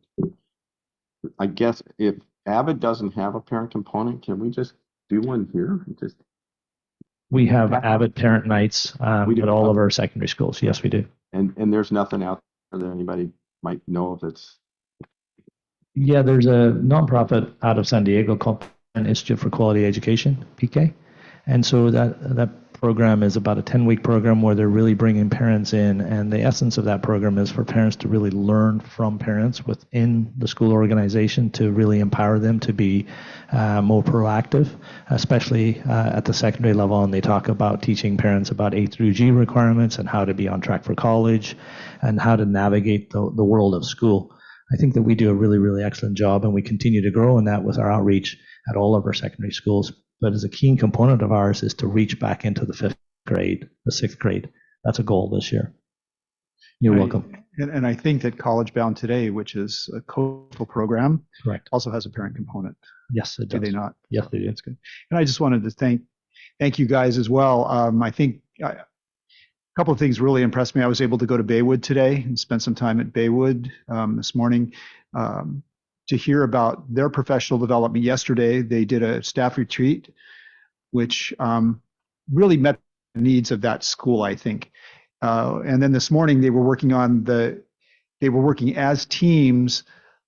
I guess if Avid doesn't have a parent component, can we just do one here? We have Avid parent nights at all of our secondary schools. Yes, we do. And there's nothing out there that anybody might know if it's. Yeah, there's a nonprofit out of San Diego called Institute for Quality Education, PK. And so that program is about a 10-week program where they're really bringing parents in. And the essence of that program is for parents to really learn from parents within the school organization to really empower them to be more proactive, especially at the secondary level. And they talk about teaching parents about A through G requirements and how to be on track for college and how to navigate the world of school. I think that we do a really, really excellent job, and we continue to grow in that with our outreach at all of our secondary schools. But as a key component of ours is to reach back into the 5th grade, the 6th grade. That's a goal this year. You're welcome. And I think that College Bound Today, which is a coastal program, correct, also has a parent component. Yes, it does. Do they not? Yes, they do. That's good. And I just wanted to thank you guys as well. I think a couple of things really impressed me. I was able to go to Baywood today and spend some time at Baywood this morning to hear about their professional development. Yesterday, they did a staff retreat, which really met the needs of that school, I think. And then this morning, they were working as teams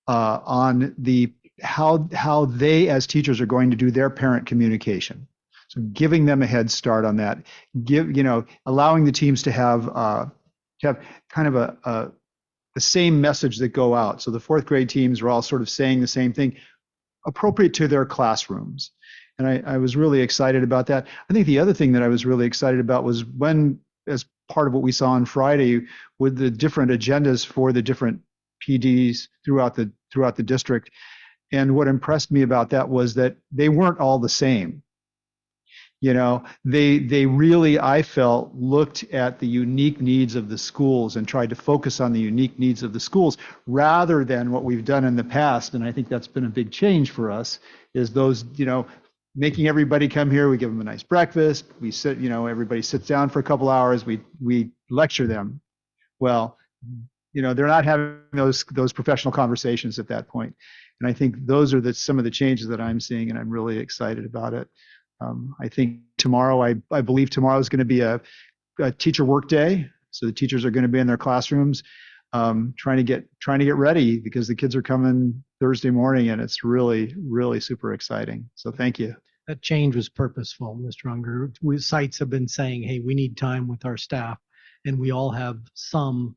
on how they as teachers are going to do their parent communication. So giving them a head start on that, allowing the teams to have kind of the same message that go out. So the 4th grade teams are all sort of saying the same thing, appropriate to their classrooms. And I was really excited about that. I think the other thing that I was really excited about was when, as part of what we saw on Friday, with the different agendas for the different PDs throughout the district. And what impressed me about that was that they weren't all the same. They really, I felt, looked at the unique needs of the schools and tried to focus on the unique needs of the schools rather than what we've done in the past. And I think that's been a big change for us, is those, making everybody come here. We give them a nice breakfast. We sit, everybody sits down for a couple hours. We lecture them. Well, they're not having those professional conversations at that point. And I think those are some of the changes that I'm seeing, and I'm really excited about it. I think tomorrow, I believe tomorrow is going to be a teacher work day. So the teachers are going to be in their classrooms trying to get ready, because the kids are coming Thursday morning, and it's really, really super exciting. So thank you. That change was purposeful, Mr. Unger. Sites have been saying, hey, we need time with our staff, and we all have some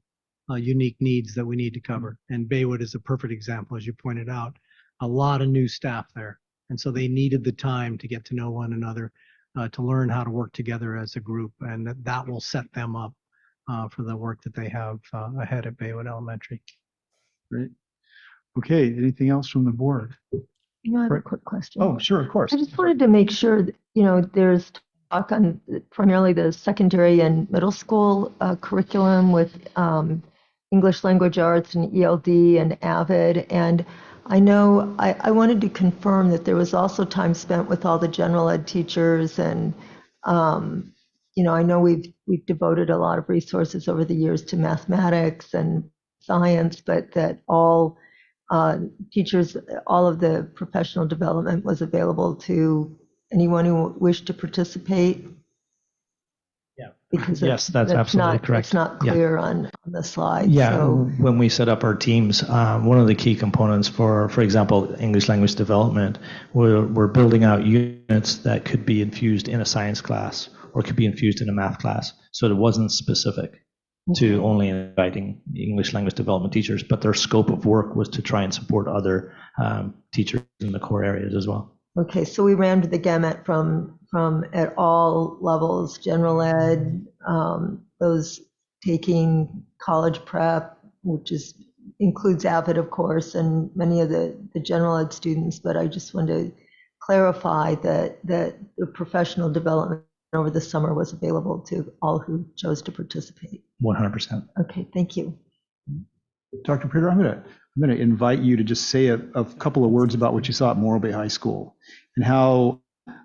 unique needs that we need to cover. And Baywood is a perfect example, as you pointed out. A lot of new staff there. And so they needed the time to get to know one another, to learn how to work together as a group, and that will set them up for the work that they have ahead at Baywood Elementary. Great. Okay, anything else from the board? I have a quick question. Oh, sure, of course. I just wanted to make sure that, there's talk on primarily the secondary and middle school curriculum with English language arts and ELD and AVID. And I know I wanted to confirm that there was also time spent with all the general ed teachers. And, I know we've devoted a lot of resources over the years to mathematics and science, but that all teachers, all of the professional development was available to anyone who wished to participate. Yeah. Because yes, that's absolutely correct. It's not clear on the slide. Yeah, so. When we set up our teams, one of the key components for example, English language development, we're building out units that could be infused in a science class or could be infused in a math class. So it wasn't specific to only inviting English language development teachers, but their scope of work was to try and support other teachers in the core areas as well. Okay, so we ran the gamut from at all levels, general ed, those taking college prep, which includes AVID, of course, and many of the general ed students, but I just wanted to clarify that the professional development over the summer was available to all who chose to participate. 100%. Okay, thank you. Dr. Prater, I'm going to invite you to just say a couple of words about what you saw at Morro Bay High School and how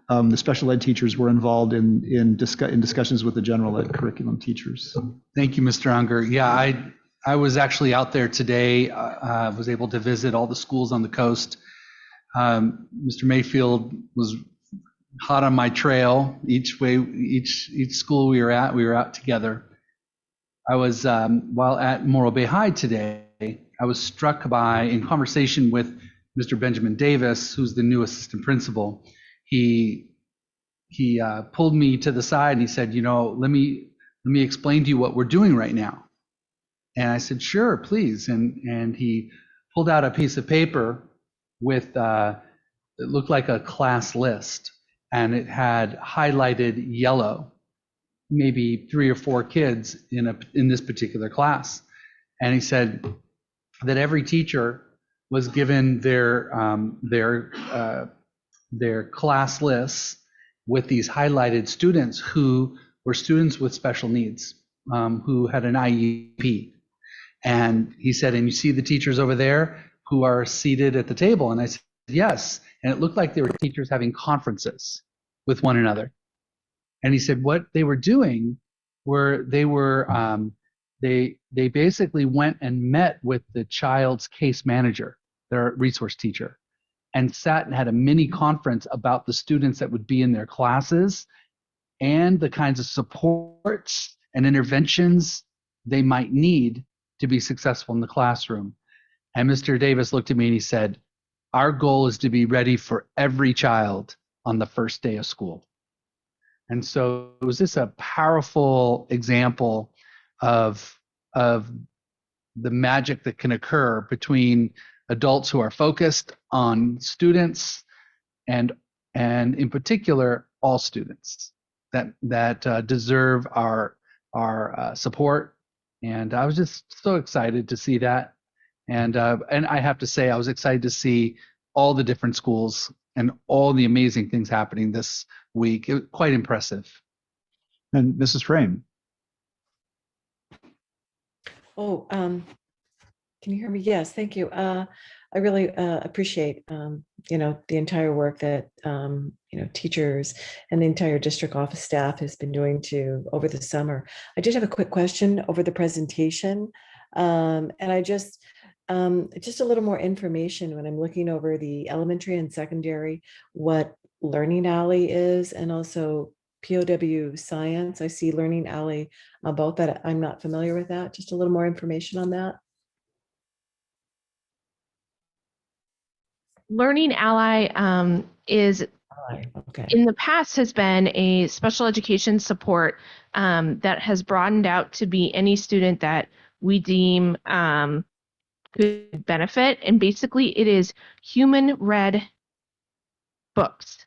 the special ed teachers were involved in discussions with the general ed curriculum teachers. Thank you, Mr. Unger. Yeah, I was actually out there today. Was able to visit all the schools on the coast. Mr. Mayfield was hot on my trail. Each school we were out together. I was while at Morro Bay High today, I was struck by, in conversation with Mr. Benjamin Davis, who's the new assistant principal. He pulled me to the side and he said, let me explain to you what we're doing right now. And I said, sure, please. And he pulled out a piece of paper with it looked like a class list, and it had highlighted yellow, maybe 3 or 4 kids in this particular class. And he said that every teacher was given their class lists with these highlighted students who were students with special needs, who had an IEP. And he said, and you see the teachers over there who are seated at the table? And I said, yes. And it looked like they were teachers having conferences with one another. And he said what they were doing were they basically went and met with the child's case manager, their resource teacher, and sat and had a mini conference about the students that would be in their classes and the kinds of supports and interventions they might need to be successful in the classroom. And Mr. Davis looked at me and he said, our goal is to be ready for every child on the first day of school. And so it was just a powerful example of the magic that can occur between adults who are focused on students and in particular all students that deserve our support. And I was just so excited to see that. And I have to say, I was excited to see all the different schools and all the amazing things happening this week. It was quite impressive. And Mrs. Frame. Oh, can you hear me? Yes, thank you. I really appreciate, the entire work that, teachers and the entire district office staff has been doing over the summer. I did have a quick question over the presentation. And I just a little more information when I'm looking over the elementary and secondary, what Learning Alley is, and also POW Science. I see Learning Alley both, but I'm not familiar with that. Just a little more information on that. Learning Ally is in the past has been a special education support that has broadened out to be any student that we deem could benefit. And basically it is human read books.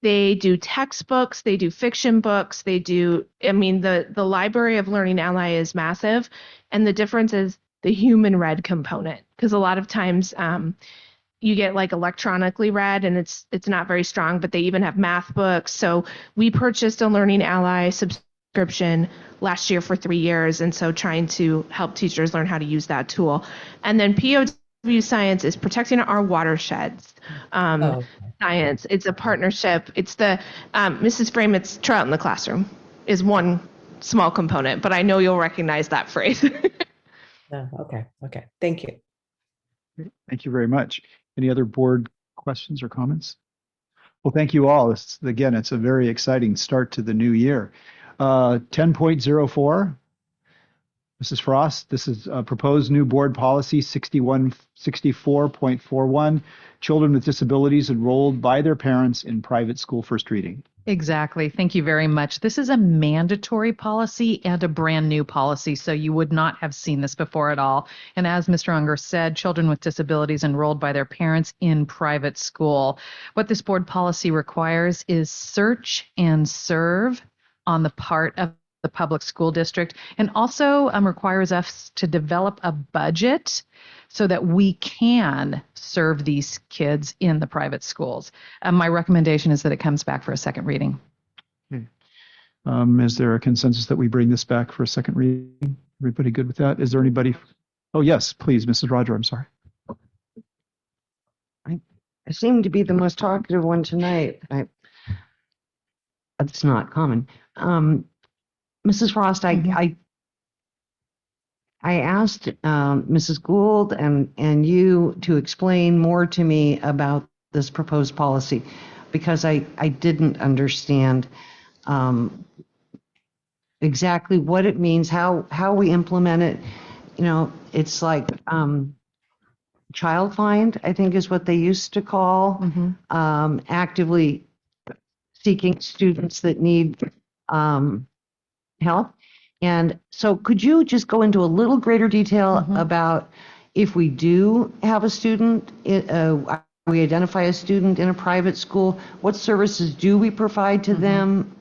They do textbooks, they do fiction books, the library of Learning Ally is massive. And the difference is the human read component, because a lot of times you get like electronically read and it's not very strong, but they even have math books. So we purchased a Learning Ally subscription last year for 3 years. And so trying to help teachers learn how to use that tool. And then POW Science is protecting our watersheds. Science, it's a partnership. It's the, Mrs. Frame, it's Trout in the Classroom is one small component, but I know you'll recognize that phrase. Okay. Thank you. Thank you very much. Any other board questions or comments? Well, thank you all. Again, it's a very exciting start to the new year. 10.04, Mrs. Frost, this is a proposed new board policy 64.41, children with disabilities enrolled by their parents in private school, first reading. Exactly. Thank you very much. This is a mandatory policy and a brand new policy, so you would not have seen this before at all. And as Mr. Unger said, children with disabilities enrolled by their parents in private school. What this board policy requires is search and serve on the part of the the public school district, and also requires us to develop a budget so that we can serve these kids in the private schools. My recommendation is that it comes back for a second reading. Okay. Is there a consensus that we bring this back for a second reading? Everybody good with that? Is there anybody? Oh, yes, please, Mrs. Roger, I'm sorry. I seem to be the most talkative one tonight. It's not common. Mrs. Frost, I asked Mrs. Gould and you to explain more to me about this proposed policy because I didn't understand exactly what it means, how we implement it. You know, it's like child find, I think is what they used to call actively seeking students that need help. And so could you just go into a little greater detail about if we do have a student, we identify a student in a private school, what services do we provide to them?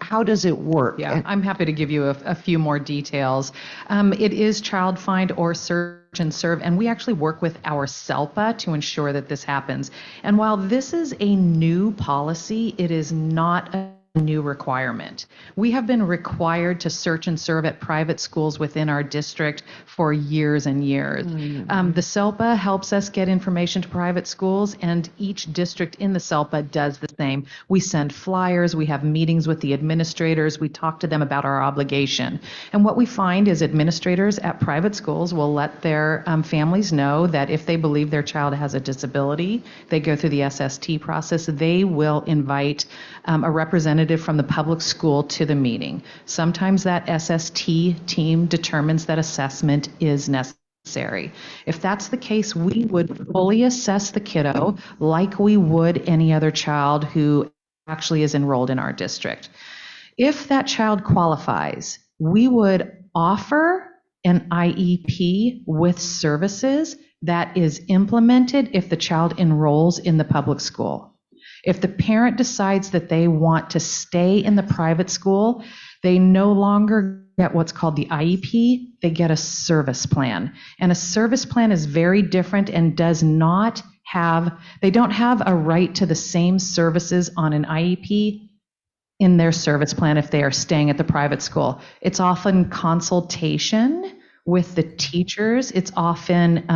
How does it work? Yeah, I'm happy to give you a few more details. It is child find or search and serve, and we actually work with our SLPA to ensure that this happens. And while this is a new policy, it is not a new requirement. We have been required to search and serve at private schools within our district for years and years. The SELPA helps us get information to private schools, and each district in the SELPA does the same. We send flyers, we have meetings with the administrators, we talk to them about our obligation. And what we find is administrators at private schools will let their families know that if they believe their child has a disability, they go through the SST process, they will invite a representative from the public school to the meeting. Sometimes that SST team determines that assessment is necessary. If that's the case, we would fully assess the kiddo like we would any other child who actually is enrolled in our district. If that child qualifies, we would offer an IEP with services that is implemented if the child enrolls in the public school. If the parent decides that they want to stay in the private school, they no longer get what's called the IEP, they get a service plan. And a service plan is very different and they don't have a right to the same services on an IEP in their service plan if they are staying at the private school. It's often consultation with the teachers. It's often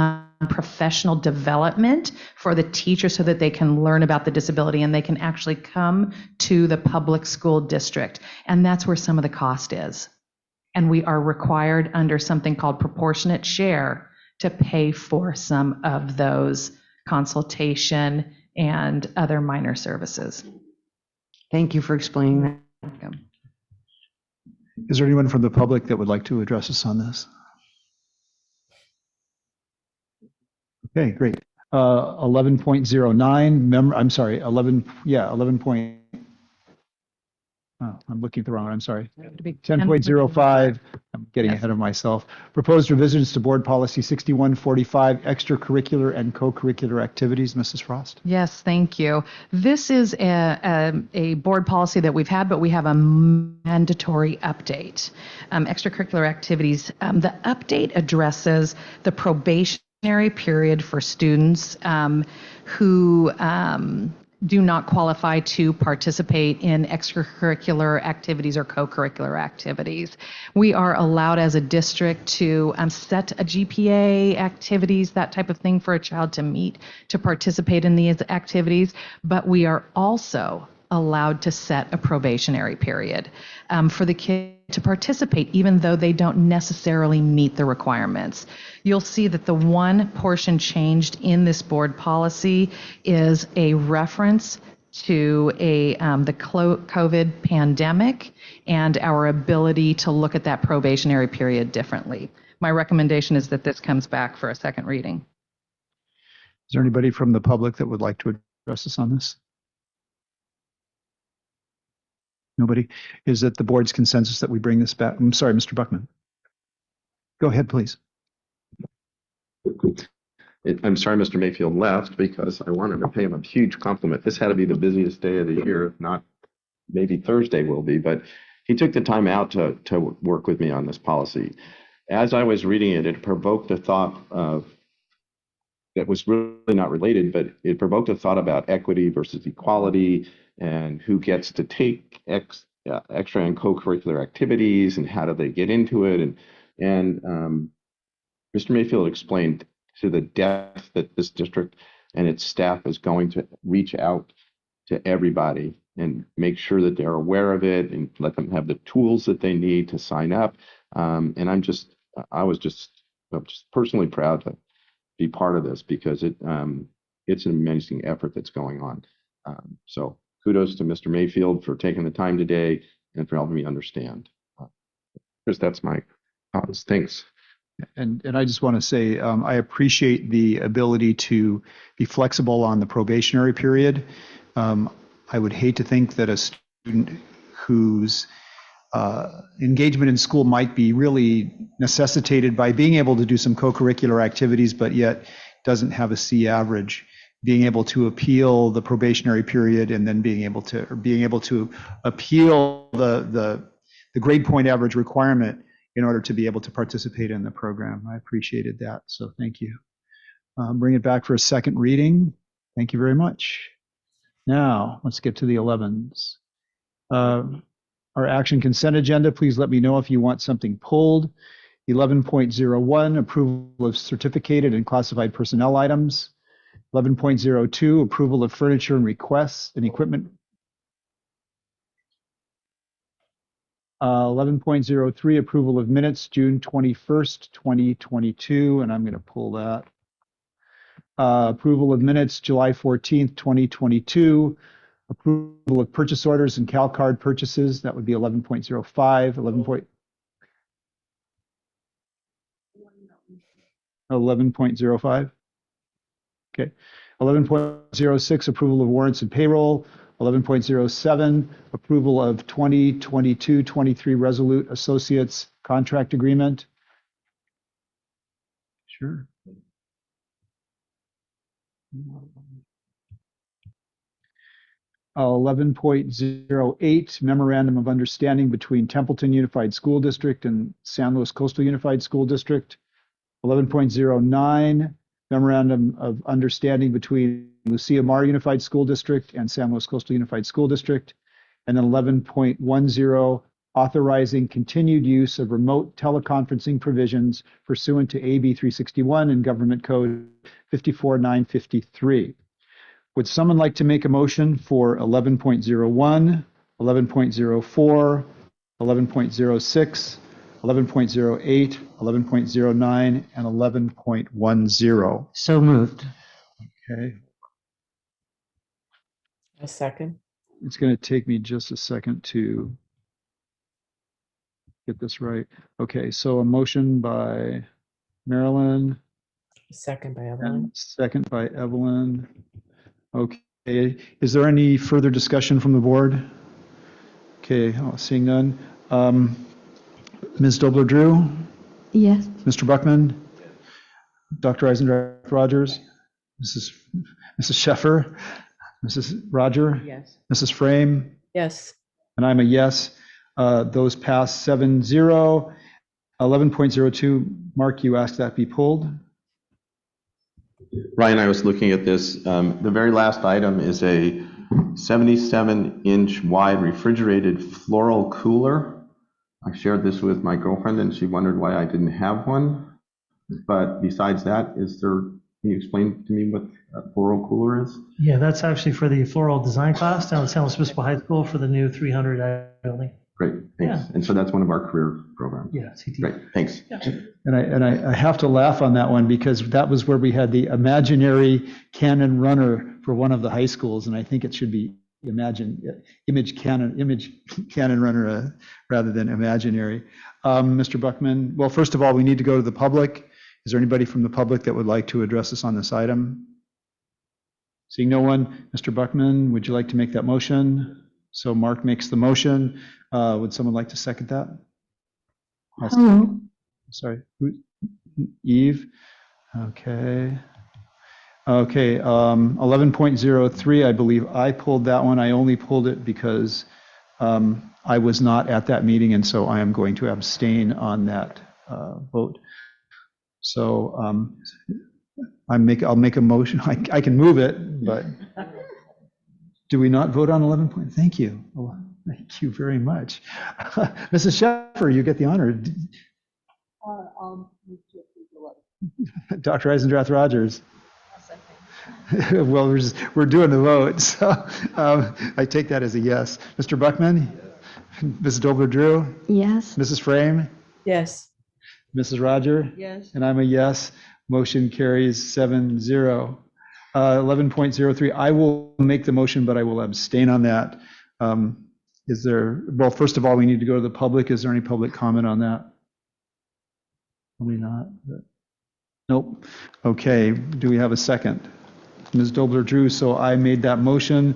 professional development for the teacher so that they can learn about the disability and they can actually come to the public school district. And that's where some of the cost is. And we are required under something called proportionate share to pay for some of those consultation and other minor services. Thank you for explaining that. Is there anyone from the public that would like to address us on this? Okay, great. 11.09, I'm sorry, 11. Oh, I'm looking at the wrong one, I'm sorry. 10.05, I'm getting ahead of myself. Proposed revisions to Board Policy 6145, extracurricular and co-curricular activities. Mrs. Frost? Yes, thank you. This is a board policy that we've had, but we have a mandatory update. Extracurricular activities. The update addresses the probationary period for students who do not qualify to participate in extracurricular activities or co-curricular activities. We are allowed as a district to set a GPA, activities, that type of thing for a child to meet to participate in these activities, but we are also allowed to set a probationary period for the kid to participate even though they don't necessarily meet the requirements. You'll see that the one portion changed in this board policy is a reference to the COVID pandemic and our ability to look at that probationary period differently. My recommendation is that this comes back for a second reading. Is there anybody from the public that would like to address us on this? Nobody? Is it the board's consensus that we bring this back? I'm sorry, Mr. Buckman. Go ahead, please. I'm sorry Mr. Mayfield left because I wanted to pay him a huge compliment. This had to be the busiest day of the year, if not maybe Thursday will be, but he took the time out to work with me on this policy. As I was reading it, it provoked a thought of that was really not related, but it provoked a thought about equity versus equality and who gets to take extra and co-curricular activities and how do they get into it. And Mr. Mayfield explained to the depth that this district and its staff is going to reach out to everybody and make sure that they're aware of it and let them have the tools that they need to sign up. And I was just personally proud to be part of this because it's an amazing effort that's going on. So kudos to Mr. Mayfield for taking the time today and for helping me understand. Chris, that's my thoughts. Thanks. And I just want to say I appreciate the ability to be flexible on the probationary period. I would hate to think that a student whose engagement in school might be really necessitated by being able to do some co-curricular activities, but yet doesn't have a C average, being able to appeal the probationary period and then being able to appeal the grade point average requirement in order to be able to participate in the program. I appreciated that, so thank you. Bring it back for a second reading. Thank you very much. Now, let's get to the 11s. Our action consent agenda, please let me know if you want something pulled. 11.01, approval of certificated and classified personnel items. 11.02, approval of furniture and requests and equipment. 11.03, approval of minutes, June 21st, 2022, and I'm going to pull that. Approval of minutes, July 14th, 2022. Approval of purchase orders and CalCard purchases, that would be 11.05, 11.05. Okay. 11.06, approval of warrants and payroll. 11.07, approval of 2022-23 Resolute Associates contract agreement. Sure. 11.08, memorandum of understanding between Templeton Unified School District and San Luis Coastal Unified School District. 11.09, memorandum of understanding between Lucia Mar Unified School District and San Luis Coastal Unified School District. And then 11.10, authorizing continued use of remote teleconferencing provisions pursuant to AB 361 and Government Code 54953. Would someone like to make a motion for 11.01, 11.04, 11.06, 11.08, 11.09, and 11.10? So moved. Okay. A second. It's going to take me just a second to get this right. Okay, so a motion by Marilyn. Second by Evelyn. And second by Evelyn. Okay, is there any further discussion from the board? Okay, seeing none. Ms. Dobler-Drew? Yes. Mr. Buckman? Dr. Eisendrath Rogers? Mrs. Sheffer? Mrs. Roger? Yes. Mrs. Frame? Yes. And I'm a yes. Those pass 7-0. 11.02, Mark, you asked that be pulled. Ryan, I was looking at this. The very last item is a 77-inch wide refrigerated floral cooler. I shared this with my girlfriend and she wondered why I didn't have one. But besides that, can you explain to me what a floral cooler is? Yeah, that's actually for the floral design class down at San Luis Obispo High School for the new 300 building. Great, thanks. Yeah. And so that's one of our career programs. Yeah, CT. Great, thanks. Yeah. And I have to laugh on that one because that was where we had the imaginary cannon runner for one of the high schools, and I think it should be image cannon runner rather than imaginary. Mr. Buckman, well, first of all, we need to go to the public. Is there anybody from the public that would like to address us on this item? Seeing no one, Mr. Buckman, would you like to make that motion? So Mark makes the motion. Would someone like to second that? Hello. Sorry, Eve. Okay. Okay, 11.03, I believe I pulled that one. I only pulled it because I was not at that meeting, and so I am going to abstain on that vote. So I'll make a motion. I can move it, but do we not vote on 11 point? Thank you. Oh, thank you very much. Mrs. Sheffer, you get the honor. Dr. Eisendrath Rogers. Well, we're doing the vote, so I take that as a yes. Mr. Buckman? Mrs. Dobler-Drew? Yes. Mrs. Frame? Yes. Mrs. Roger? Yes. And I'm a yes. Motion carries 7-0. 11.03, I will make the motion, but I will abstain on that. Is there, well, first of all, we need to go to the public. Is there any public comment on that? Probably not. Nope. Okay, do we have a second? Ms. Dobler-Drew, so I made that motion.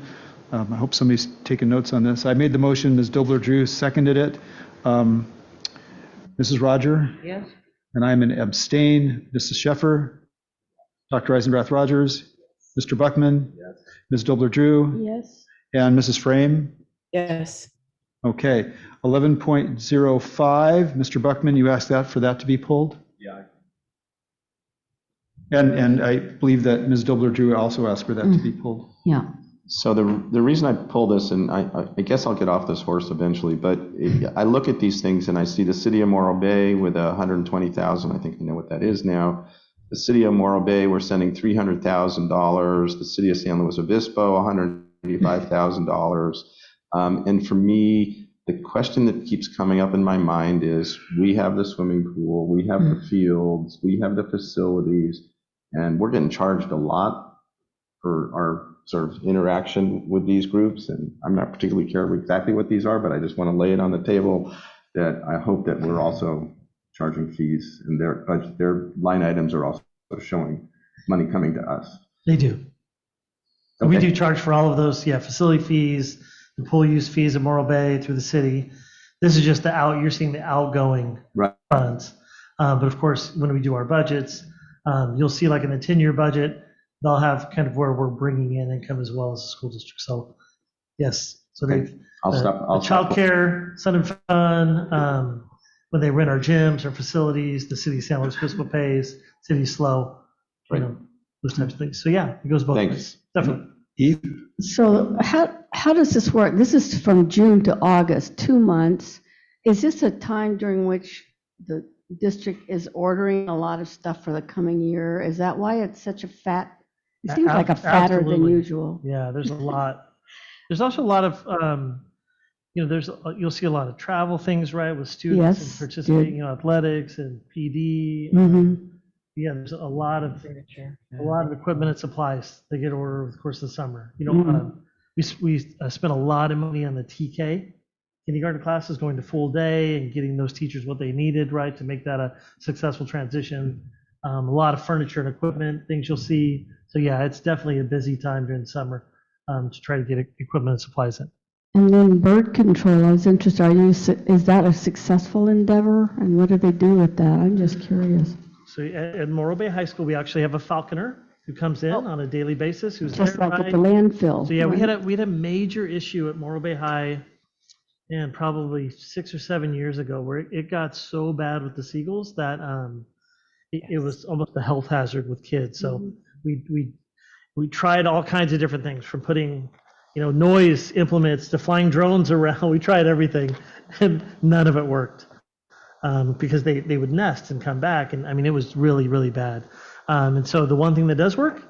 I hope somebody's taking notes on this. I made the motion, Ms. Dobler-Drew seconded it. Mrs. Roger? Yes. And I'm an abstain. Mrs. Sheffer? Dr. Eisendrath Rogers? Mr. Buckman? Yes. Ms. Dobler-Drew? Yes. And Mrs. Frame? Yes. Okay, 11.05, Mr. Buckman, you asked that for that to be pulled? Yeah. And I believe that Ms. Dobler-Drew also asked for that to be pulled. Yeah. So the reason I pull this, and I guess I'll get off this horse eventually, but I look at these things and I see the city of Morro Bay with 120,000. I think you know what that is now. The city of Morro Bay, we're sending $300,000. The city of San Luis Obispo, $185,000. And for me, the question that keeps coming up in my mind is, we have the swimming pool, we have the fields, we have the facilities, and we're getting charged a lot for our sort of interaction with these groups. And I'm not particularly sure exactly what these are, but I just want to lay it on the table that I hope that we're also charging fees, and their line items are also showing money coming to us. They do. Okay. We do charge for all of those, facility fees, the pool use fees at Morro Bay through the city. This is just you're seeing the outgoing funds. But of course, when we do our budgets, you'll see like in the 10-year budget, they'll have kind of where we're bringing in income as well as the school district. So yes, so Okay. I'll stop. Childcare, Sun and Fun, when they rent our gyms or facilities, the city of San Luis Obispo pays, city slow, those types of things. So yeah, it goes both ways. Definitely. So how does this work? This is from June to August, 2 months. Is this a time during which the district is ordering a lot of stuff for the coming year? Is that why it's such a fat? It seems like a fatter than usual. Yeah, there's a lot. There's also a lot of, you'll see a lot of travel things, right, with students and participating in athletics and PD. Yeah, there's a lot of equipment and supplies that get ordered over the course of the summer. We spent a lot of money on the TK kindergarten classes, going to full day and getting those teachers what they needed, right, to make that a successful transition. A lot of furniture and equipment, things you'll see. So yeah, it's definitely a busy time during the summer to try to get equipment and supplies in. And then bird control, I was interested, is that a successful endeavor? And what do they do with that? I'm just curious. So at Morro Bay High School, we actually have a falconer who comes in on a daily basis. Who's just there, like at the landfill. So yeah, we had a major issue at Morro Bay High, and probably 6 or 7 years ago, where it got so bad with the seagulls that it was almost a health hazard with kids. So we tried all kinds of different things, from putting noise implements to flying drones around. We tried everything, and none of it worked. Because they would nest and come back, and I mean, it was really, really bad. And so the one thing that does work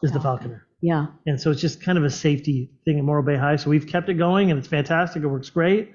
is the falconer. Yeah. And so it's just kind of a safety thing at Morro Bay High. So we've kept it going, and it's fantastic. It works great.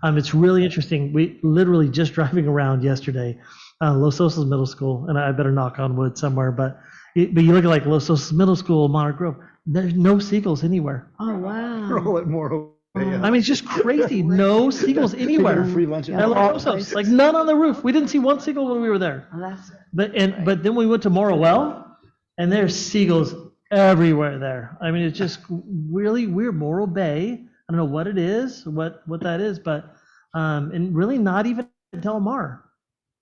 It's really interesting. We literally just driving around yesterday, Los Osos Middle School, and I better knock on wood somewhere, but you look at like Los Osos Middle School, Monarch Grove, there's no seagulls anywhere. Oh, wow. Roll it more. I mean, it's just crazy. No seagulls anywhere. Free lunch. Like none on the roof. We didn't see one seagull when we were there. Oh, that's But then we went to Morro Well, and there's seagulls everywhere there. I mean, it's just really weird. Morro Bay, I don't know what it is, what that is, but and really not even Del Mar.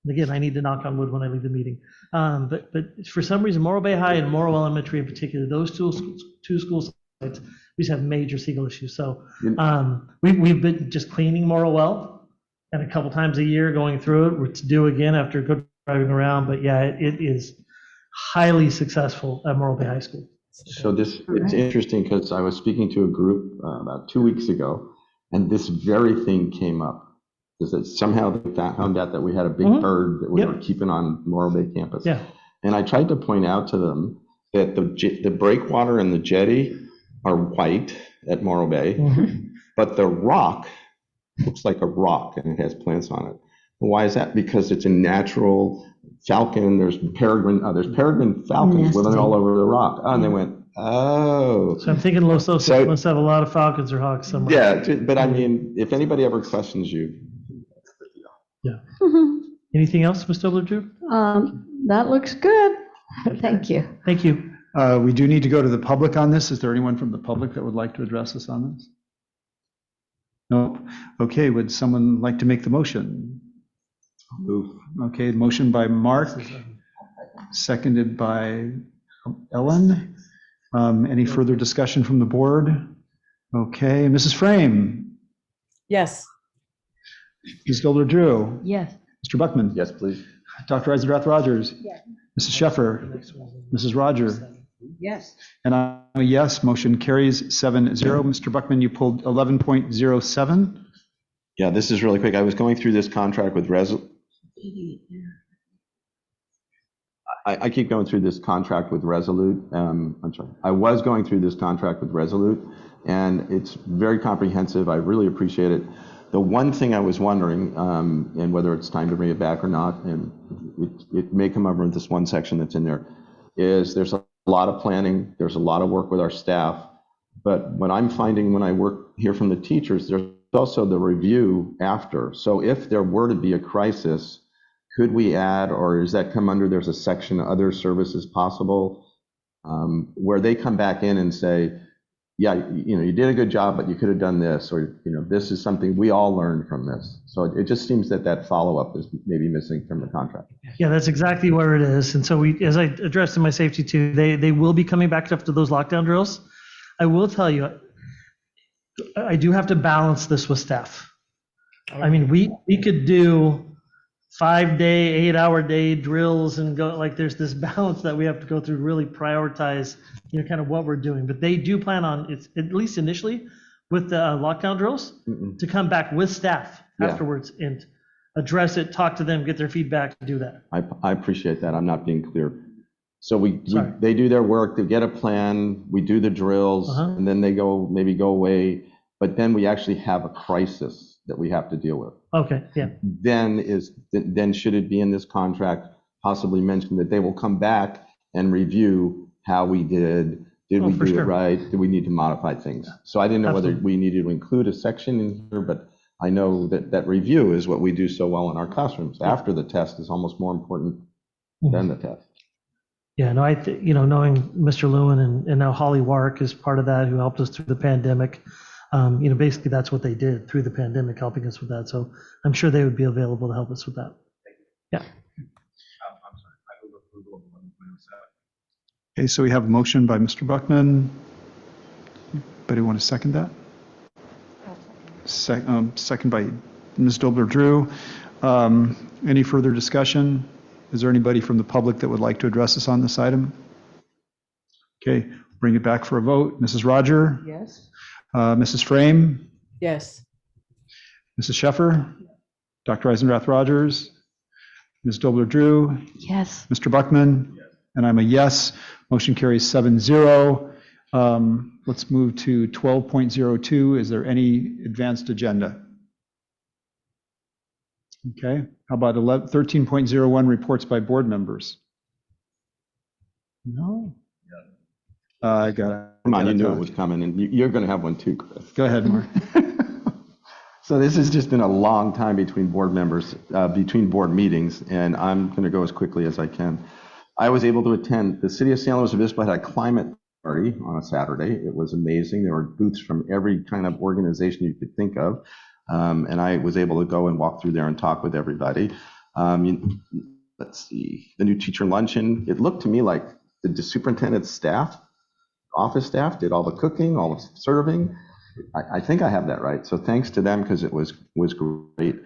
Again, I need to knock on wood when I leave the meeting. But for some reason, Morro Bay High and Morro Elementary in particular, those two schools sites, we just have major seagull issues. So we've been just cleaning Morrow Well, and a couple times a year going through it. We're to do again after good driving around. But yeah, it is highly successful at Morro Bay High School. So it's interesting because I was speaking to a group about 2 weeks ago, and this very thing came up. Is that somehow they found out that we had a big bird that we were keeping on Morro Bay campus. Yeah. And I tried to point out to them that the breakwater and the jetty are white at Morro Bay, but the rock looks like a rock and it has plants on it. Why is that? Because it's a natural falcon. There's peregrine falcons living all over the rock. Oh, and they went, oh. So I'm thinking Los Osos must have a lot of falcons or hawks somewhere. Yeah, but I mean, if anybody ever questions you. Yeah. Anything else, Mr. Obler-Drew? That looks good. Thank you. Thank you. We do need to go to the public on this. Is there anyone from the public that would like to address us on this? No? Okay, would someone like to make the motion? Move. Okay, motion by Mark, seconded by Ellen. Any further discussion from the board? Okay, Mrs. Frame? Yes. Ms. Obler-Drew? Yes. Mr. Buckman? Yes, please. Dr. Eisendrath Rogers? Yes. Mrs. Sheffer? Mrs. Roger? Yes. And I'm a yes, motion carries 7-0. Mr. Buckman, you pulled 11.07. Yeah, this is really quick. I was going through this contract with I keep going through this contract with Resolute. I'm sorry. I was going through this contract with Resolute, and it's very comprehensive. I really appreciate it. The one thing I was wondering, and whether it's time to bring it back or not, and it may come over in this one section that's in there, is there's a lot of planning, there's a lot of work with our staff, but what I'm finding when I hear from the teachers, there's also the review after. So if there were to be a crisis, could we add, or does that come under, there's a section, other services possible, where they come back in and say, yeah, you did a good job, but you could have done this, or, this is something we all learned from this. So it just seems that follow-up is maybe missing from the contract. Yeah, that's exactly where it is. And so as I addressed in my safety too, they will be coming back after those lockdown drills. I will tell you, I do have to balance this with staff. I mean, we could do 5-day, 8-hour day drills and go, like, there's this balance that we have to go through, really prioritize, kind of what we're doing. But they do plan on, it's at least initially with the lockdown drills, to come back with staff afterwards and address it, talk to them, get their feedback, do that. I appreciate that. I'm not being clear. So they do their work, they get a plan, we do the drills, and then they maybe go away. But then we actually have a crisis that we have to deal with. Okay, yeah. Then should it be in this contract, possibly mention that they will come back and review how we did we do it right? Did we need to modify things? So I didn't know whether we needed to include a section in here, but I know that review is what we do so well in our classrooms. After the test is almost more important than the test. Yeah, no, knowing Mr. Lewin and now Holly Warwick is part of that, who helped us through the pandemic. Basically that's what they did through the pandemic, helping us with that. So I'm sure they would be available to help us with that. Yeah. Okay, so we have a motion by Mr. Buckman. Anybody want to second that? Second by Ms. Obler-Drew. Any further discussion? Is there anybody from the public that would like to address us on this item? Okay, bring it back for a vote. Mrs. Roger? Yes. Mrs. Frame? Yes. Mrs. Sheffer? Dr. Eisendrath Rogers? Ms. Obler-Drew? Yes. Mr. Buckman? Yes. And I'm a yes. Motion carries 7-0. Let's move to 12.02. Is there any advanced agenda? Okay. How about 13.01 reports by board members? No. I got it. Come on, you knew it was coming, and you're going to have one too, Chris. Go ahead, Mark. So this has just been a long time between board members, between board meetings, and I'm going to go as quickly as I can. I was able to attend. The City of San Luis Obispo had a climate party on a Saturday. It was amazing. There were booths from every kind of organization you could think of, and I was able to go and walk through there and talk with everybody. Let's see, the new teacher luncheon. It looked to me like the superintendent's staff office staff did all the cooking, all the serving. I think I have that right. So thanks to them, because it was great.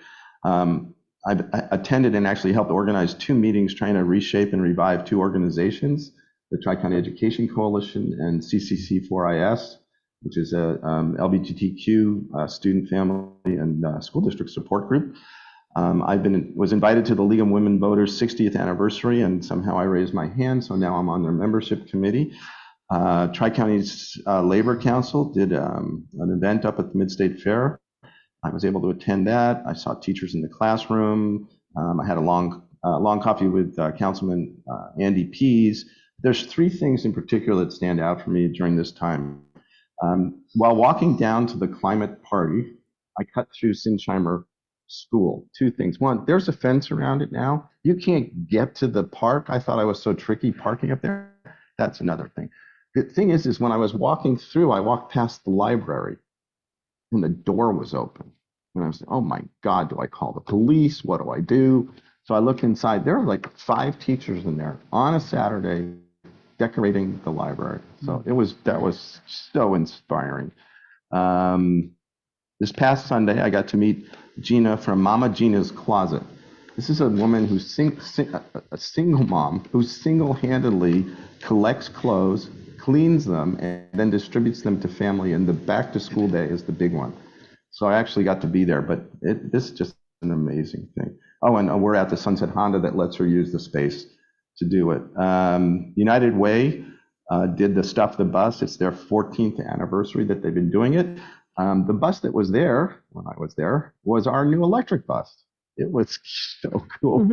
I've attended and actually helped organize 2 meetings trying to reshape and revive 2 organizations, the Tri-County Education Coalition and CCC4IS, which is a LGBTQ student, family, and school district support group. Was invited to the League of Women Voters 60th anniversary, and somehow I raised my hand, so now I'm on their membership committee. Tri-County's Labor Council did an event up at the Mid-State Fair. I was able to attend that. I saw teachers in the classroom. I had a long coffee with Councilman Andy Pease. There's 3 things in particular that stand out for me during this time. While walking down to the climate party, I cut through Sinsheimer School. 2 things. One, there's a fence around it now. You can't get to the park. I thought I was so tricky parking up there. That's another thing. The thing is when I was walking through, I walked past the library and the door was open. And I was like, oh my God, do I call the police? What do I do? So I look inside. There were like 5 teachers in there on a Saturday decorating the library. So that was so inspiring. This past Sunday, I got to meet Gina from Mama Gina's Closet. This is a woman who's a single mom who single-handedly collects clothes, cleans them, and then distributes them to family. And the back to school day is the big one. So I actually got to be there, but this is just an amazing thing. Oh, and we're at the Sunset Honda that lets her use the space to do it. United Way did the Stuff the Bus. It's their 14th anniversary that they've been doing it. The bus that was there when I was there was our new electric bus. It was so cool.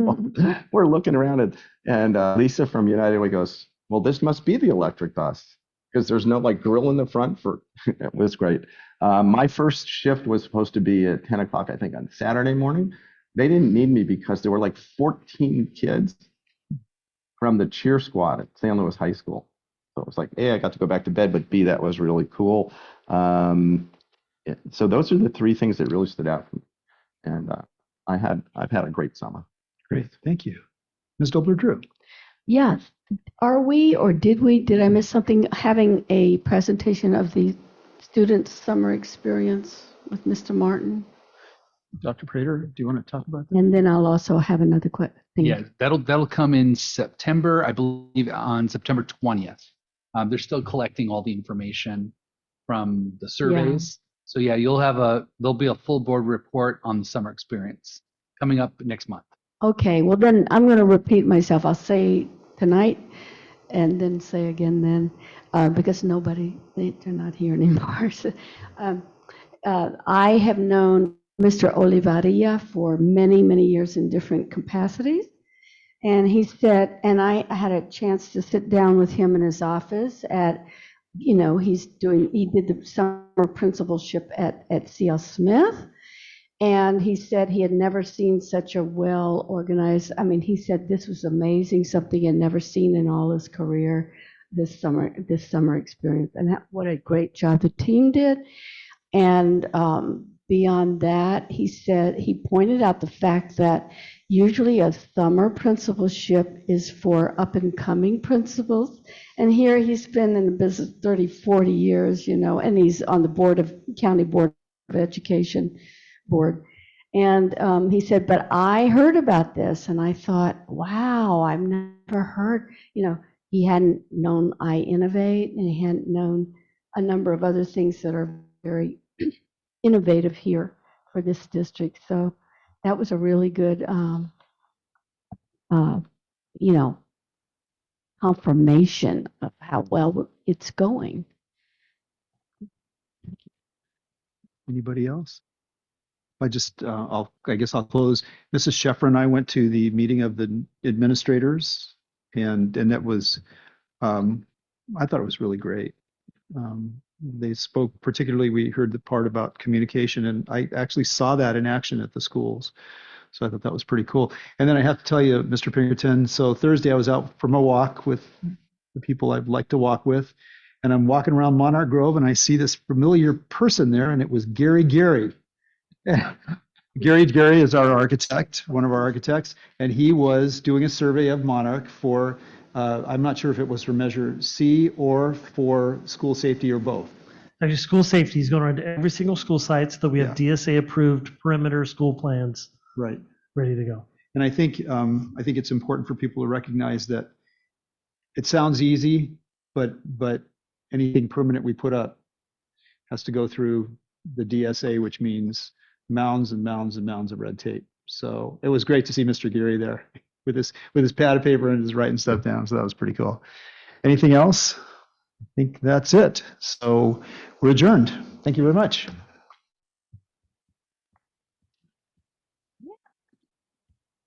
We're looking around and Lisa from United Way goes, well, this must be the electric bus, because there's no like grill in the front for, it was great. My first shift was supposed to be at 10 o'clock, I think, on Saturday morning. They didn't need me because there were like 14 kids from the cheer squad at San Luis High School. So it was like, A, I got to go back to bed, but B, that was really cool. So those are the 3 things that really stood out for me. And I've had a great summer. Great, thank you. Ms. Dobler-Drew. Yes. Are we, or did I miss something, having a presentation of the student summer experience with Mr. Martin? Dr. Prater, do you want to talk about that? And then I'll also have another quick thing. Yeah, that'll come in September, I believe, on September 20th. They're still collecting all the information from the surveys. So yeah, there'll be a full board report on the summer experience coming up next month. Okay, well then I'm going to repeat myself. I'll say tonight and then say again then, because they're not here anymore. So, I have known Mr. Olivaria for many, many years in different capacities. And he said, and I had a chance to sit down with him in his office at, he did the summer principalship at C.L. Smith. And he said he had never seen such a well-organized, he said this was amazing, something he had never seen in all his career, this summer experience. And what a great job the team did. And beyond that, he said, he pointed out the fact that usually a summer principalship is for up-and-coming principals. And here he's been in the business 30, 40 years, and he's on the County Board of Education board. And he said, but I heard about this and I thought, wow, I've never heard, he hadn't known I Innovate, and he hadn't known a number of other things that are very innovative here for this district. So that was a really good, confirmation of how well it's going. Anybody else? I guess I'll close. Mrs. Sheffer and I went to the meeting of the administrators, and that was, I thought it was really great. They spoke, particularly, we heard the part about communication, and I actually saw that in action at the schools. So I thought that was pretty cool. And then I have to tell you, Mr. Pinkerton, so Thursday I was out for my walk with the people I'd like to walk with, and I'm walking around Monarch Grove, and I see this familiar person there, and it was Gary. Gary is our architect, one of our architects, and he was doing a survey of Monarch for I'm not sure if it was for Measure C or for school safety or both. Actually, school safety is going around to every single school site so that we have DSA approved perimeter school plans Right. ready to go. And I think it's important for people to recognize that it sounds easy, but anything permanent we put up has to go through the DSA, which means mounds and mounds and mounds of red tape. So it was great to see Mr. Geary there with his pad of paper and his writing stuff down. So that was pretty cool. Anything else? I think that's it. So we're adjourned. Thank you very much.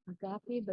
Agape, but